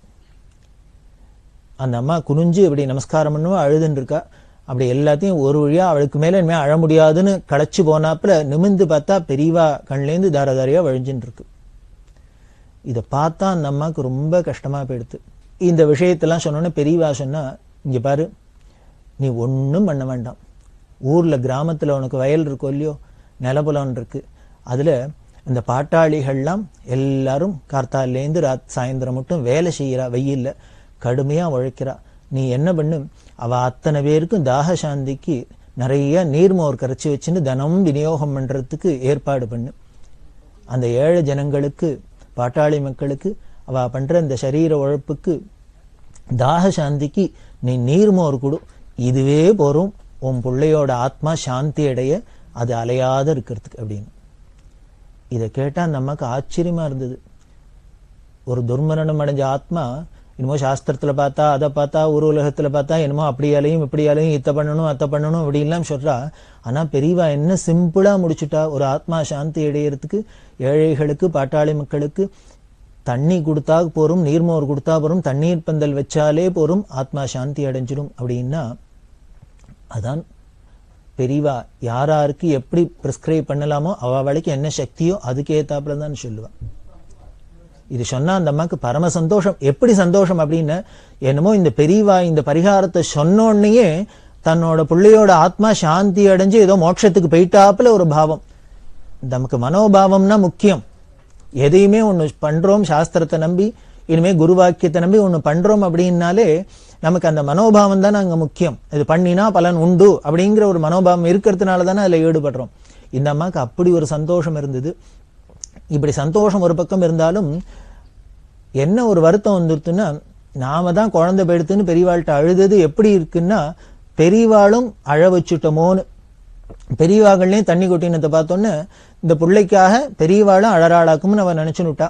அந்த அம்மா குனிஞ்சு இப்படி நமஸ்காரம் பண்ணுவா, அழுதுன்னு இருக்கா. அப்படி எல்லாத்தையும் ஒரு வழியா அவளுக்கு மேல இனிமே அழ முடியாதுன்னு களைச்சு போனாப்புல நிமிந்து பார்த்தா பெரியவா கண்லேருந்து தாரதாரியா வழிஞ்சுன்னு இருக்கு. இதை பார்த்தா அந்த அம்மாவுக்கு ரொம்ப கஷ்டமா போயிடுது. இந்த விஷயத்தெல்லாம் சொன்னோன்னே பெரியவா சொன்னா, இங்க பாரு, நீ ஒன்றும் பண்ண வேண்டாம், ஊர்ல கிராமத்துல உனக்கு வயல் இருக்கோ இல்லையோ, நிலபுலம் இருக்கு, அதுல இந்த பாட்டாளிகள்லாம் எல்லாரும் கார்த்தாலேருந்து சாயந்தரம் மட்டும் வேலை செய்யறா, வெயில்ல கடுமையா உழைக்கிறா. நீ என்ன பண்ணு, அவ அத்தனை பேருக்கும் தாக சாந்திக்கு நிறைய நீர்மோர் கரைச்சி வச்சுன்னு தினம் விநியோகம் பண்றதுக்கு ஏற்பாடு பண்ணு. அந்த ஏழை ஜனங்களுக்கு, பாட்டாளி மக்களுக்கு அவ பண்ற இந்த சரீர உழைப்புக்கு தாக சாந்திக்கு நீ நீர்மோர் கொடு, இதுவே போறோம் உன் பிள்ளையோட ஆத்மா சாந்தி அடைய, அது அலையாத இருக்கிறதுக்கு அப்படின்னு. இதை கேட்டா அந்த அம்மாக்கு ஆச்சரியமா இருந்தது. ஒரு துர்மரணம் அடைஞ்ச ஆத்மா என்னமோ சாஸ்திரத்துல பார்த்தா, அதை பார்த்தா, ஒரு உலகத்துல பார்த்தா என்னமோ அப்படியாலையும் இப்படியாலையும் இத்த பண்ணணும் அத்தை பண்ணணும் அப்படின்லாம் சொல்றா. ஆனா பெரியவா என்ன சிம்பிளா முடிச்சுட்டா, ஒரு ஆத்மா சாந்தி அடையறதுக்கு ஏழைகளுக்கு பாட்டாளி மக்களுக்கு தண்ணி கொடுத்தா போரும், நீர்மோர் கொடுத்தா போரும், தண்ணீர் பந்தல் வச்சாலே போரும், ஆத்மா சாந்தி அடைஞ்சிடும் அப்படின்னா அதான் பெரியவா யாராருக்கு எப்படி பிரிஸ்கிரைப் பண்ணலாமோ அவளுக்கு என்ன சக்தியோ அதுக்கு ஏத்தாப்புல தான் சொல்லுவான். இது சொன்னா அந்த அம்மாக்கு பரம சந்தோஷம். எப்படி சந்தோஷம் அப்படின்னு, என்னமோ இந்த பெரியவா இந்த பரிகாரத்தை சொன்னோன்னையே தன்னோட பிள்ளையோட ஆத்மா சாந்தி அடைஞ்சு ஏதோ மோட்சத்துக்கு போயிட்டாப்புல ஒரு பாவம். நமக்கு மனோபாவம்னா முக்கியம். எதையுமே ஒண்ணு பண்றோம் சாஸ்திரத்தை நம்பி, இனிமே குருவாக்கியத்தை நம்பி ஒண்ணு பண்றோம் அப்படின்னாலே நமக்கு அந்த மனோபாவம் தானே அங்க முக்கியம். இது பண்ணினா பலன் உண்டு அப்படிங்கிற ஒரு மனோபாவம் இருக்கிறதுனால தானே அதுல ஈடுபடுறோம். இந்த அம்மாக்கு அப்படி ஒரு சந்தோஷம் இருந்தது. இப்படி சந்தோஷம் ஒரு பக்கம் இருந்தாலும் என்ன ஒரு வருத்தம் வந்துருச்சுன்னா, நாம தான் குழந்தை போயிடுத்துன்னு பெரியவாள்கிட்ட அழுதது எப்படி இருக்குன்னா, பெரியவாளும் அழ வச்சுட்டோமோன்னு. பெரியவாகள்லையும் தண்ணி கொட்டினத்தை பார்த்தோன்னு இந்த பிள்ளைக்காக பெரியவாளும் அழறாளாக்கும்னு அவன் நினைச்சுனுட்டா.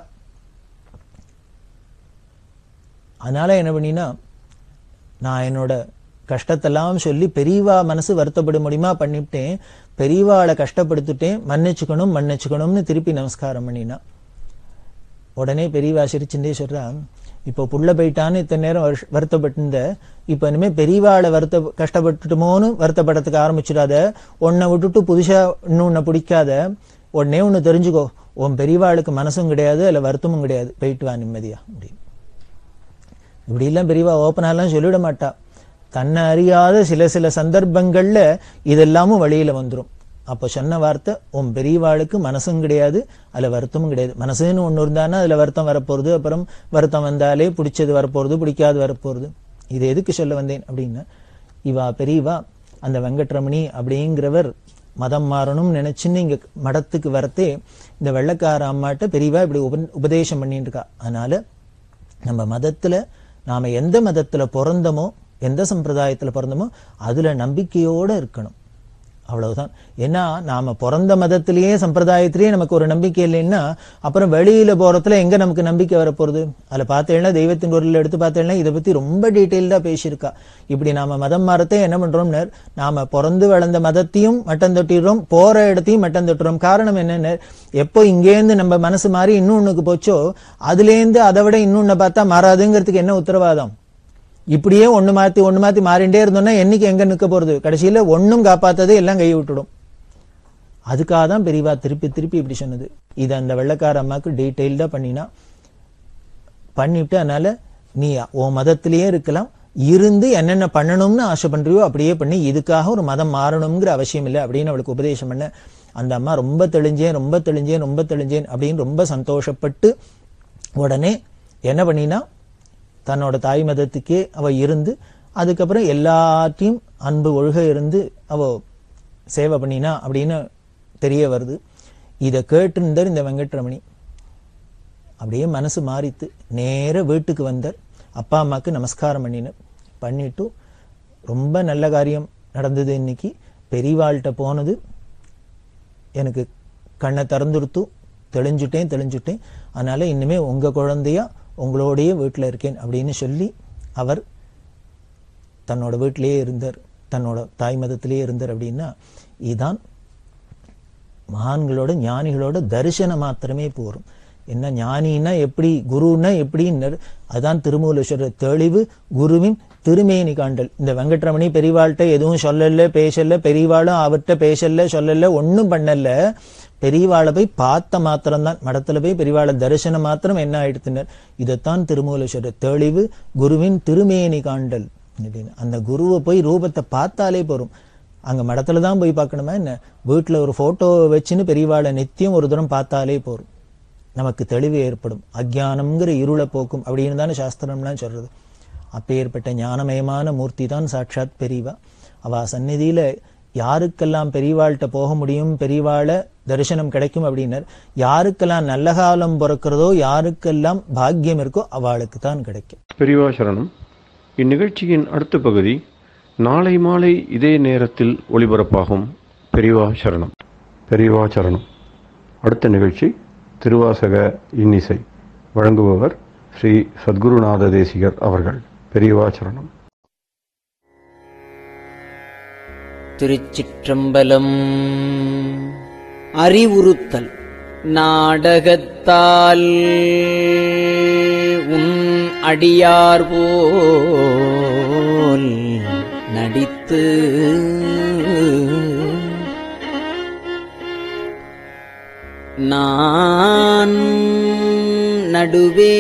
அதனால என்ன பண்ணினா, நான் என்னோட கஷ்டத்தெல்லாம் சொல்லி பெரியவா மனசு வருத்தப்பட முடியுமா பண்ணிவிட்டேன், பெரியவாளை கஷ்டப்படுத்திட்டேன், மன்னிச்சுக்கணும்னு திருப்பி நமஸ்காரம் பண்ணினா. உடனே பெரியவா சிரிச்சுட்டே சொல்றா, இப்போ புள்ள போயிட்டான்னு இத்தனை நேரம் வருத்தப்பட்டிருந்த, இப்ப இனிமே பெரியவாளை கஷ்டப்பட்டுட்டோமோன்னு வருத்தப்படத்துக்கு ஆரம்பிச்சிடாத. உன்னை விட்டுட்டு புதுசா இன்னொன்னு பிடிக்காத. உடனே ஒண்ணு தெரிஞ்சுக்கோ, உன் பெரியவாளுக்கு மனசும் கிடையாது, அதுல வருத்தமும் கிடையாது, போயிட்டு வா நிம்மதியா அப்படின்னு. இப்படி எல்லாம் பெரியவா ஓப்பனாலாம் சொல்லிவிட மாட்டா. தன்னை அறியாத சில சந்தர்ப்பங்கள்ல இதெல்லாமும் வழியில வந்துடும். அப்ப சொன்ன வார்த்தை, உன் பெரியவாளுக்கு மனசும் கிடையாது, அதுல வருத்தமும் கிடையாது. மனசுன்னு ஒண்ணு இருந்தானா அதுல வருத்தம் வரப்போறது, அப்புறம் வருத்தம் வந்தாலே பிடிச்சது வரப்போறது, பிடிக்காது வரப்போறது. இது எதுக்கு சொல்ல வந்தேன் அப்படின்னா, இவா பெரியவா அந்த வெங்கட்ரமணி அப்படிங்கிறவர் மதம் மாறணும்னு நினைச்சுன்னு இங்க மடத்துக்கு வரத்தே இந்த வெள்ளக்கார அம்மாட்ட பெரியவா இப்படி உபதேசம் பண்ணிட்டு இருக்கா. அதனால நம்ம மதத்துல நாம எந்த மதத்துல பிறந்தமோ, எந்த சம்பிரதாயத்துல பிறந்தமோ அதுல நம்பிக்கையோட இருக்கணும். அவ்வளவுதான். ஏன்னா நாம பிறந்த மதத்திலேயே சம்பிரதாயத்திலேயே நமக்கு ஒரு நம்பிக்கை இல்லைன்னா அப்புறம் வெளியில போறதுல எங்க நமக்கு நம்பிக்கை வரப்போறது? அதுல பார்த்தேன்னா தெய்வத்தின் குரல் எடுத்து பார்த்தேன்னா இதை பத்தி ரொம்ப டீட்டெயில்டா பேசியிருக்கா. இப்படி நாம மதம் மாறத்தை என்ன பண்றோம்னு, நாம பிறந்து வளர்ந்த மதத்தையும் மட்டம் தொட்டிடுறோம், போற இடத்தையும் மட்டம் தொட்டுறோம். காரணம் என்னன்னு, எப்போ இங்கேருந்து நம்ம மனசு மாறி இன்னொன்னுக்கு போச்சோ அதுலேருந்து அதை விட இன்னொன்னு பார்த்தா மாறாதுங்கிறதுக்கு என்ன உத்தரவாதம்? இப்படியே ஒண்ணு மாத்தி மாறிண்டே இருந்தோம்னா என்னைக்கு எங்க நிக்க போறது? கடைசியில ஒன்னும் காப்பாத்தது எல்லாம் கை விட்டுடும். அதுக்காக தான் பெரியவா திருப்பி இப்படி சொன்னது. இது அந்த வெள்ளக்கார அம்மாக்கு டீட்டெயில்டா பண்ணிட்டு, அதனால நீ உன் மதத்திலேயே இருக்கலாம், இருந்து என்னென்ன பண்ணணும்னு ஆசை பண்றியோ அப்படியே பண்ணி, இதுக்காக ஒரு மதம் மாறணுங்கிற அவசியம் இல்லை அப்படின்னு அவளுக்கு உபதேசம் பண்ண. அந்த அம்மா ரொம்ப தெளிஞ்சேன் அப்படின்னு ரொம்ப சந்தோஷப்பட்டு உடனே என்ன பண்ணினா, தன்னோட தாய் மதத்துக்கே அவ இருந்து அதுக்கப்புறம் எல்லாத்தையும் அன்பு ஒழுக இருந்து அவ சேவை பண்ணினா அப்படின்னு தெரிய வருது. இதை கேட்டிருந்தார் இந்த வெங்கட்ரமணி. அப்படியே மனசு மாறித்து நேர வீட்டுக்கு வந்தார். அப்பா அம்மாக்கு நமஸ்காரம் பண்ணிட்டு, ரொம்ப நல்ல காரியம் நடந்தது இன்னைக்கு, பெரியவாள்கிட்ட போனது எனக்கு கண்ணை திறந்துடுத்து, தெளிஞ்சுட்டேன். அதனால இனிமே உங்க குழந்தையா உங்களோடைய வீட்டில் இருக்கேன் அப்படின்னு சொல்லி அவர் தன்னோட வீட்டிலேயே இருந்தார், தன்னோட தாய் மதத்திலேயே இருந்தார். அப்படின்னா இதுதான் மகான்களோட ஞானிகளோட தரிசனம் மாத்திரமே போரும். என்ன ஞானின்னா எப்படி, குருன்னா எப்படின்னு அதான் திருமூலேஸ்வரர் தெளிவு குருவின் திருமேனி காண்டல். இந்த வெங்கட்ரமணி பெரியவாள்கிட்ட எதுவும் சொல்லல பேசல, பெரியவாளும் அவர்கிட்ட பேசல சொல்லல, ஒன்னும் பண்ணல. பெரியவாளை போய் பார்த்த மாத்திரம்தான், மடத்துல போய் பெரியவாளை தரிசனம் மாத்திரம் என்ன ஆயிடுத்தினர். இதைத்தான் திருமூலேஸ்வரர் தெளிவு குருவின் திருமேனி காண்டல் அப்படின்னு. அந்த குருவை போய் ரூபத்தை பார்த்தாலே போரும். அங்க மடத்துல தான் போய் பார்க்கணுமா என்ன, வீட்டுல ஒரு போட்டோ வச்சுன்னு பெரியவாளை நித்தியம் ஒரு தூரம் பார்த்தாலே போரும், நமக்கு தெளிவு ஏற்படும். அஜ்ஞானம்ங்கிற இருளை போக்கும் அப்படின்னு தானே சாஸ்திரம்லாம் சொல்றது. அப்பேற்பட்ட ஞானமயமான மூர்த்தி தான் சாட்சாத் பெரியவா. அவ சந்நிதியில யாருக்கெல்லாம் பெரியவாள்கிட்ட போக முடியும், பெரியவாளை தரிசனம் கிடைக்கும் அப்படின்னர், யாருக்கெல்லாம் நல்ல காலம் பிறக்கிறதோ, யாருக்கெல்லாம் பாக்கியம் இருக்கோ அவளுக்கு தான் கிடைக்கும்.
பெரியவா சரணம். இந்நிகழ்ச்சியின் அடுத்த பகுதி நாளை மாலை இதே நேரத்தில் ஒளிபரப்பாகும். பெரியவா சரணம். பெரியவா சரணம். அடுத்த நிகழ்ச்சி திருவாசக இன்னிசை. வழங்குபவர் ஸ்ரீ சத்குருநாத தேசிகர் அவர்கள். பெரியவா சரணம்.
திருச்சிற்றம்பலம். அறிவுறுத்தல். நாடகத்தால் உன் அடியார் போல் நடித்து நான் நடுவே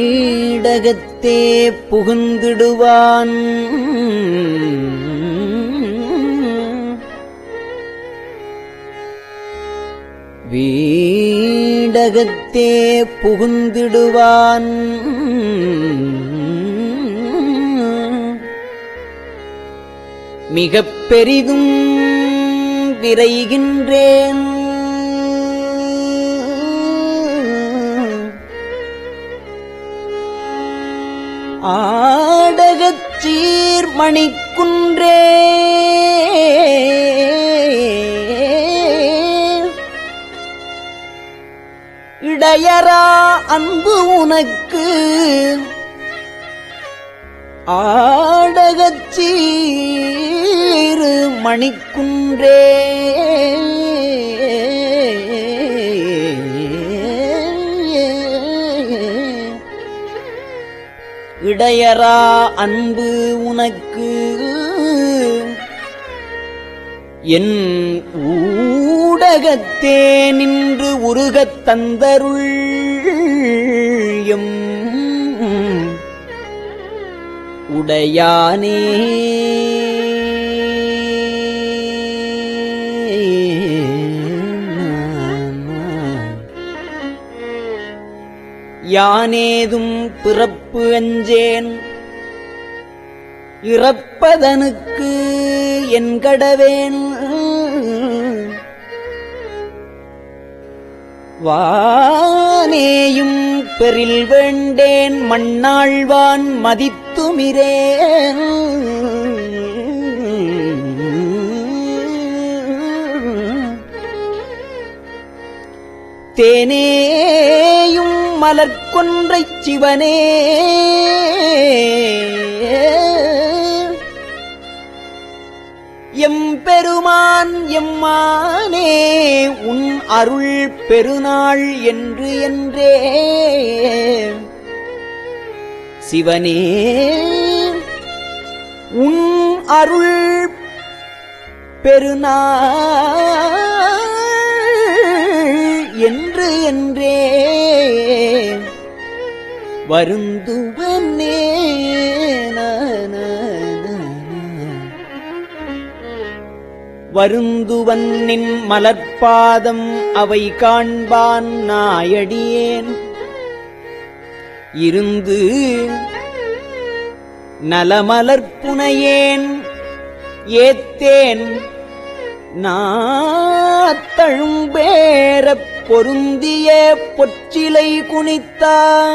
வீடகத்தே புகுந்திடுவான் வீடகத்தே புகுந்திடுவான் மிகப் பெரிதும் விரைகின்றேன் ஆடகச் சீர்மணிக்குன்றே இடையரா அன்பு உனக்கு ஆடகச் சீரு மணிக்குன்றே இடையரா அன்பு உனக்கு என் ஊடகத்தே நின்று உருகத் தந்தருள் எம் உடையானே யானேதும் பிறப்பு அஞ்சேன் இறப்பதனுக்கு என் கடவேன் வானேயும் பெரில் வேண்டேன் மண்ணாழ்வான் மதித்துமிரேன் தேனேயும் மலர்கொன்றைச் சிவனே எம்பெருமான் எம்மானே உன் அருள் பெருநாள் என்று என்றே சிவனே உன் அருள் பெருநாள் என்று என்றே வருந்துவனே வருந்துவன் நின் மலர்பாதம் அவை காண்பான் நாயடியேன் இருந்து நலமலர்ப்புனையேன் ஏத்தேன் நாத்தழும்பேரப் பொருந்திய பொற்றிலை குனித்தாய்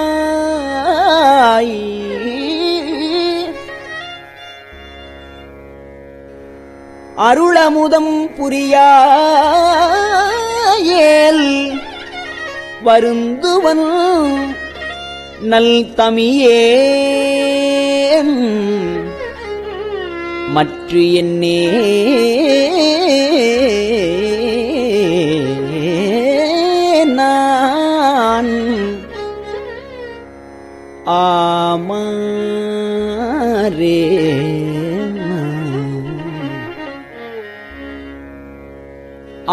அருளமுதம் புரியாயேல் வருந்துவன் நல் தமியேன் மற்று என்னே நான் ஆமாரே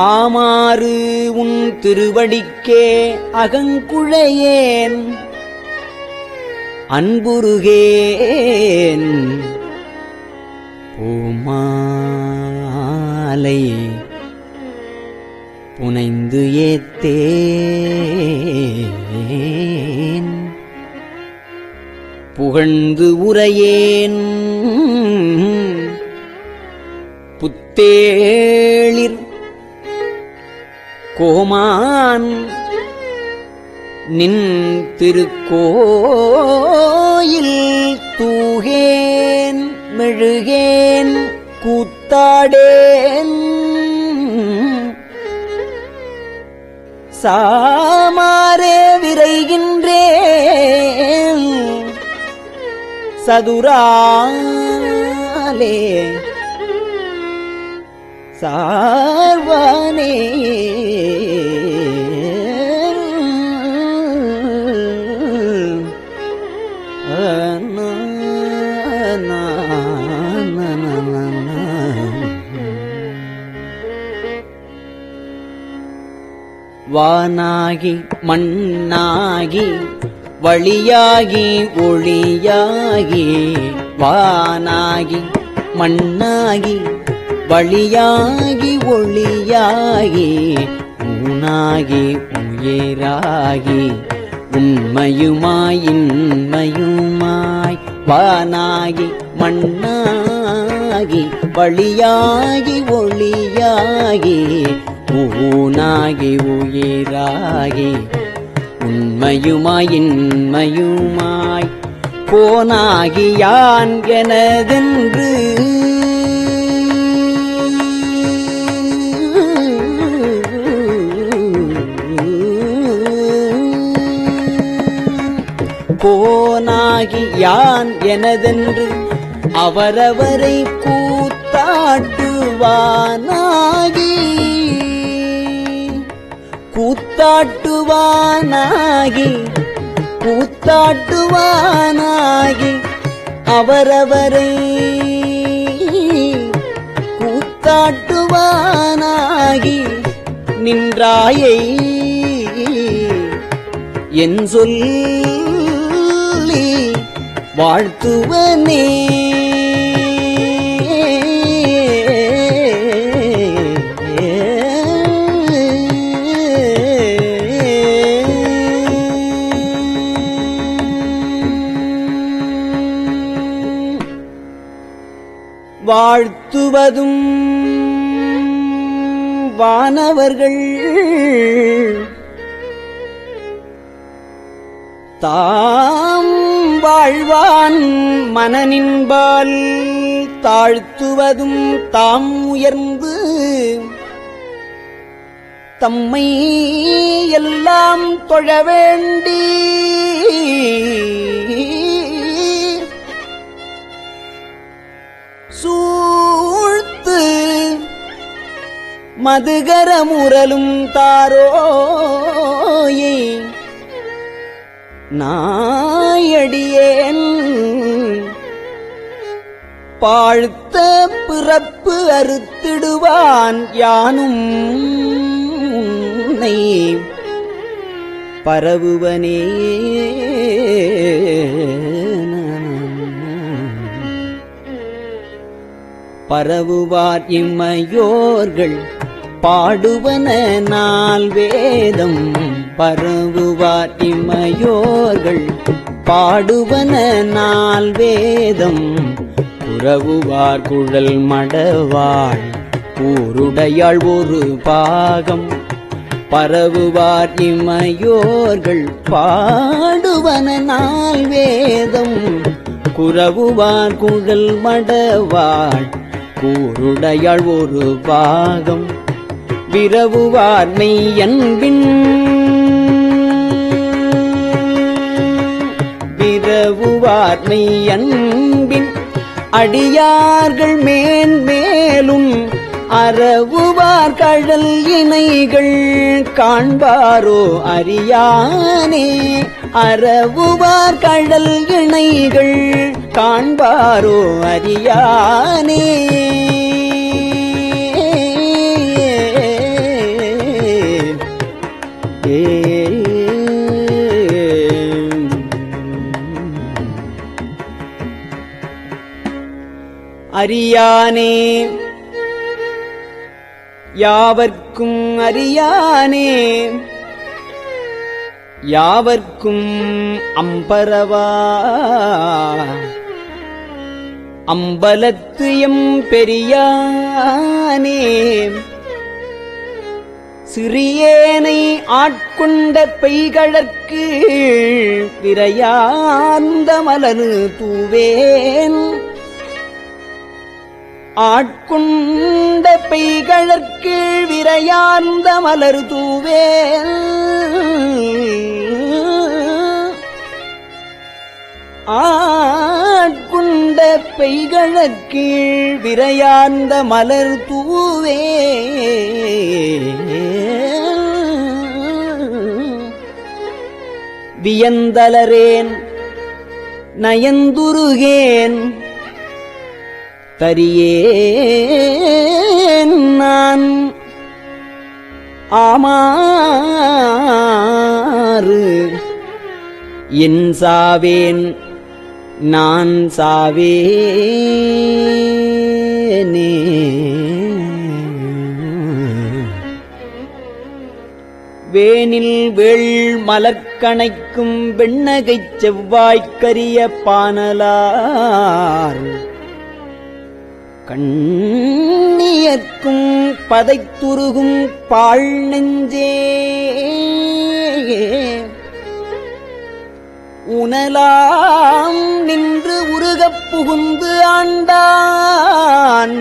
ஆமாறு உன் திருவடிக்கே அகங்குழையேன் அன்புருகேன் பூமாலை புனைந்து ஏத்தேன் புகழ்ந்து உரையேன் புத்தேளிர் கோமான் நின் திருக்கோயில் தூகேன் மெழுகேன் கூத்தாடேன் சாமாரே விரைகின்றேன் சதுராலே சார்வானே na na na na na வானாகி மண்ணாகி வழியாகி ஒளியாகி வானாகி மண்ணாகி வழியாகி ஒளியாகி ஊனாகி உயிராகி உண்மையுமாய் இன்மையுமாய் வானாகி மண்ணாகி வழியாகி ஒளியாகி ஊனாகி உயிராகி உண்மையுமாய் இன்மையுமாய் போனாகி யான் எனதென்று போனாகி யான் எனதென்று அவரவரை கூத்தாட்டுவானாகி கூத்தாட்டுவானாகி கூத்தாட்டுவானாகி அவரவரை கூத்தாட்டுவானாகி நின்றாயை என் சொல்லி வாழ்த்துவனே வாழ்த்துவதும் வானவர்கள் தாம் வாழ்வான் மனநின்பால் தாழ்த்துவதும் தாம் உயர்ந்து தம்மை எல்லாம் தொழ வேண்டி சூழ்த்து மதுகரமுரலும் தாரோயே நாயடியேன் பாழ்த்த பிறப்பு அறுத்திடுவான் யானும் உன்னை பரவுவனே பரவுவார் இம்மையோர்கள் பாடுவன நால் வேதம் பரவுவார் இம்மையோர்கள் பாடுவன நால் வேதம் புரவுவார் குழல் மடவாள் கூருடையாள் ஒரு பாகம் பரவுவார் இம்மையோர்கள் பாடுவன நால் வேதம் குரவுவார் குழல் மடவாள் கூருடையாள் ஒரு பாகம் விரவுவார் மெய்யன்பின் விரவுவார் மெய்யன்பின் அடியார்கள் மேன்மேலும் அறவுவார் கழல் இணைகள் காண்பாரோ அறியானே அறவுவார் கழல் இணைகள் காண்பாரோ அறியானே அறியானே யாவர்க்கும் அறியானே யாவர்க்கும் அம்பரவா அம்பலத்து எம் பெரியானே சிறியேனை ஆட்கொண்ட பெய்கழற்கு விரையார்ந்த மலரு தூவேன் ஆட்கொண்ட பெய்கழற்கு விரையார்ந்த மலர் தூவேன் ஆட்கொண்ட பெய்கழற்கு விரையார்ந்த மலர் தூவே வியந்தலரேன் நயந்துருகேன் தரியேன் நான் ஆமானே என் சாவேன் நான் சாவேனே. வேனில் வேள் மலர்கணைக்கும் வெண்ணகைச் செவ்வாய்க்கரிய பானலார் கண்ணியர்க்கும் பதைத்துருகும் பாழ் நெஞ்சே உணலாம் நின்று உருகப் புகுந்து ஆண்டான்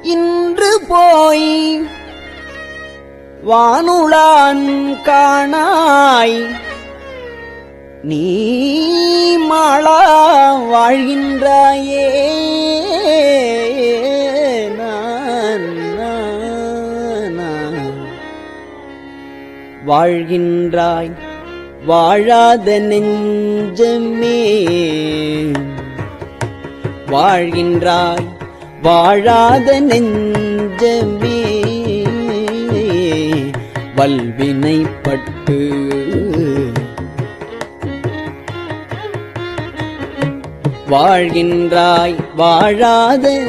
இன்று போய் வானுளான் காணாய் நீ மாளா வாழ்கின்றாயே. வாழ்கின்றாய் வாழாத நெஞ்சமே, வாழ்கின்றாய் வாழாத நெஞ்சமே, வல்வினைப்பட்டு வாழ்கின்றாய் வாழாத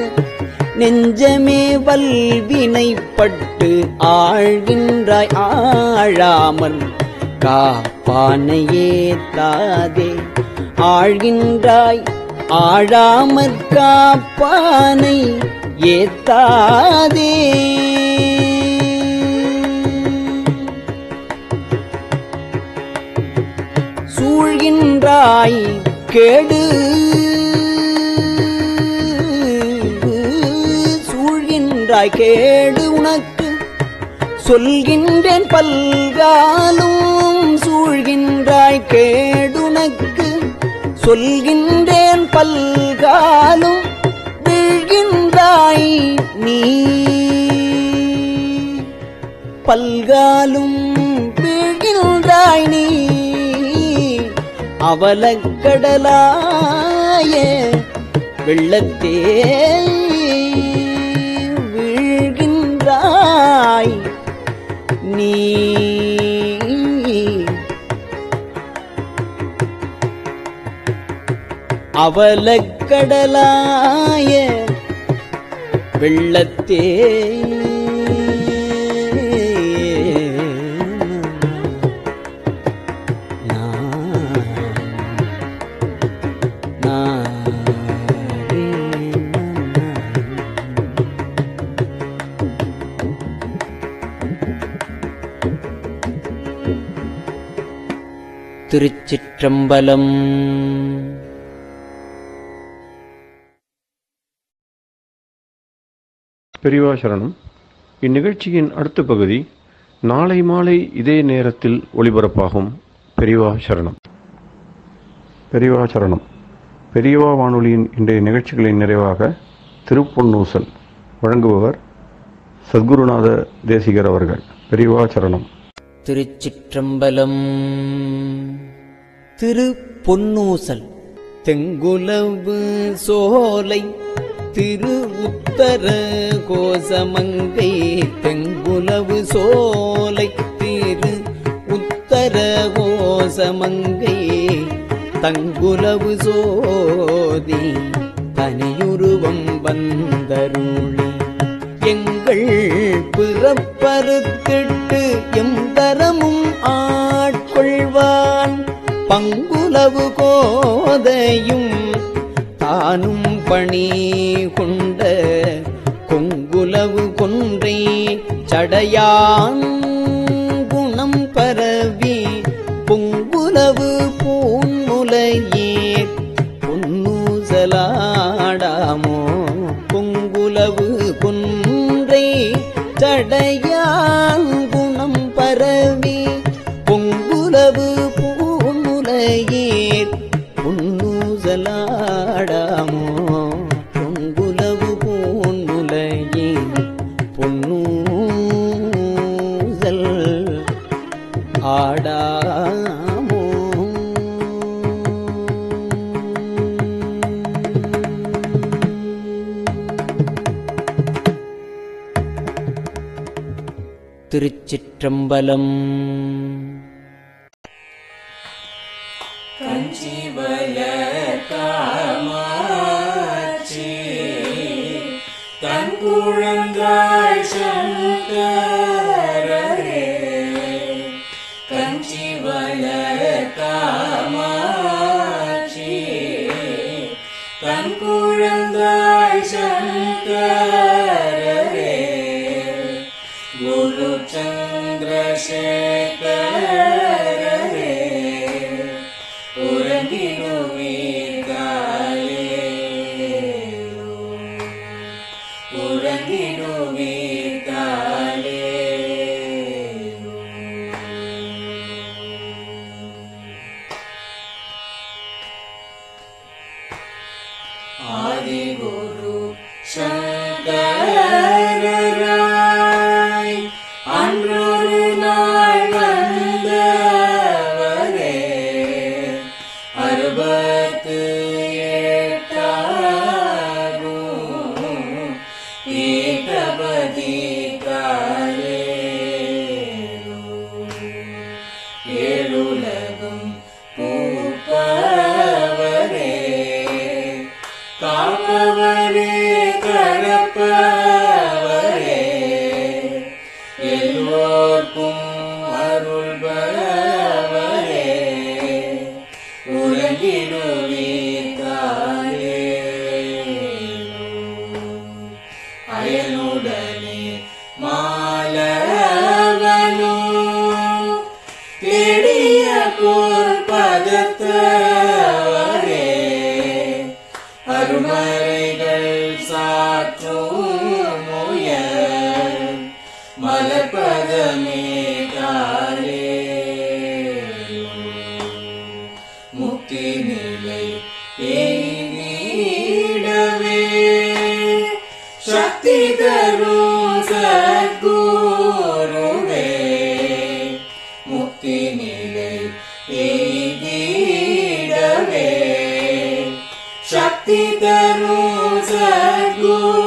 நெஞ்சமே, வல்வினைப்பட்டு ஆழ்கின்றாய் ஆழாமல் காப்பானையே தாதே. ஆழ்கின்றாய் ஆழாமற் காப்பானை ஏத்தாதே. சூழ்கின்றாய் கேடு சூழ்கின்றாய் கேடு உனக்கு சொல்கின்றேன் பல்காலும். சூழ்கின்றாய் கேடுனக்கு சொல்கின்றேன் பல்காலும். வீழ்கின்றாய் நீ பல்காலும் வீழ்கின்றாய் நீ அவலக்கடலாய வெள்ளத்தே வீழ்கின்றாய் நீ. அவலக்கடலாய வெள்ளத்தே திருச்சிற்றம்பலம்.
பெரியவா சரணம். இந்நிகழ்ச்சியின் அடுத்த பகுதி நாளை மாலை இதே நேரத்தில் ஒளிபரப்பாகும். பெரியவா சரணம். பெரியவா சரணம். பெரியவா வானொலியின் இன்றைய நிகழ்ச்சிகளின் நிறைவாக திருப்பொன்னூசல் வழங்குபவர் சத்குருநாத தேசிகர் அவர்கள். பெரியவா சரணம்.
திருச்சிற்றம்பலம். திருப்பொன்னூசல். தெங்குலவு சோலை திரு உத்தர கோசமங்கை. தெங்குலவு சோலை திரு உத்தர கோசமங்கை. தங்குலவு சோதி தனியுருவம் வந்தருளி எங்கள் பிறப்பறுத்திட்டு எம் தரமும் ஆட்கொள்வான். பங்குலவு கோதையும் தானும் பணி கொண்ட கொங்குலவு கொன்றை சடையான் குணம் பரவி பொங்குலவு பூன்முலையே பொன்னூசலாடாமோ. பொங்குலவு கொன்றை சடையான் குணம் பரவி பொங்குலவு பூன்முலையே பொன்னூசலாடாமோ. பொங்குலவு பூன்முலையே பொன்னூசல் ஆடாமோ. திருச்சிற்றம்பலம்.
தன் குழந்தாய் சங்கரரே கஞ்சி வளர் காமாட்சி தன் குழந்தாய் சங்கரரே குரு சந்திரசேகரரே உறங்கிடுவீர்களே உறங்கிடுவீர்களே ஆதிகுரு சங்கரராய் அன்றொரு நாள் வந்தவரே 68 பீட்டபதி காலே ஏழுலகும் பூப்பவரே காப்பவரே கடப்பவரே எல்லோர்க்கும் அருள்பவரே உறங்கிடுவீர்களே அயனுடனே மாலவனோ தேடிய பொற்பதத்தவரே அருமறைகள் சாற்றும் முயல் மலர்பதமே காலே முக்தி நிலை எய்திடவே சக்தி தரும் சத்குருவே முக்தி நிலை எய்திடவே சக்தி தரும் சத்குருவே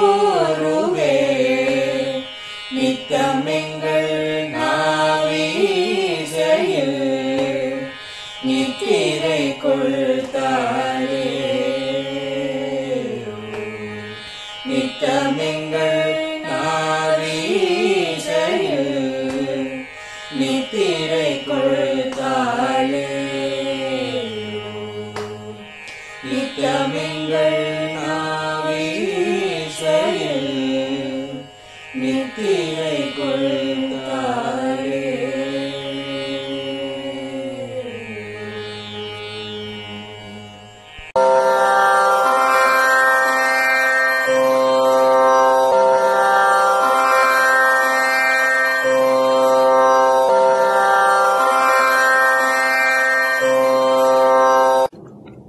நித்தமெங்கள் நாவீசையில் நித்திரை கொள்தாளே நித்தமெங்கள் நாவீசையில் நித்திரை கொள்தாளே நித்தமெங்கள் நாவீசையில் நித்திரை கொள்தாளே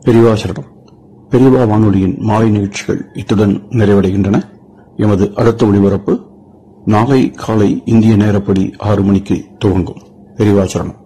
பெரியவா சரணம். பெரியவா வானொலியின் மாலை நிகழ்ச்சிகள் இத்துடன் நிறைவடைகின்றன. எமது அடுத்த ஒளிபரப்பு நாளை காலை இந்திய நேரப்படி 6 மணிக்கு துவங்கும். பெரியவா சரணம்.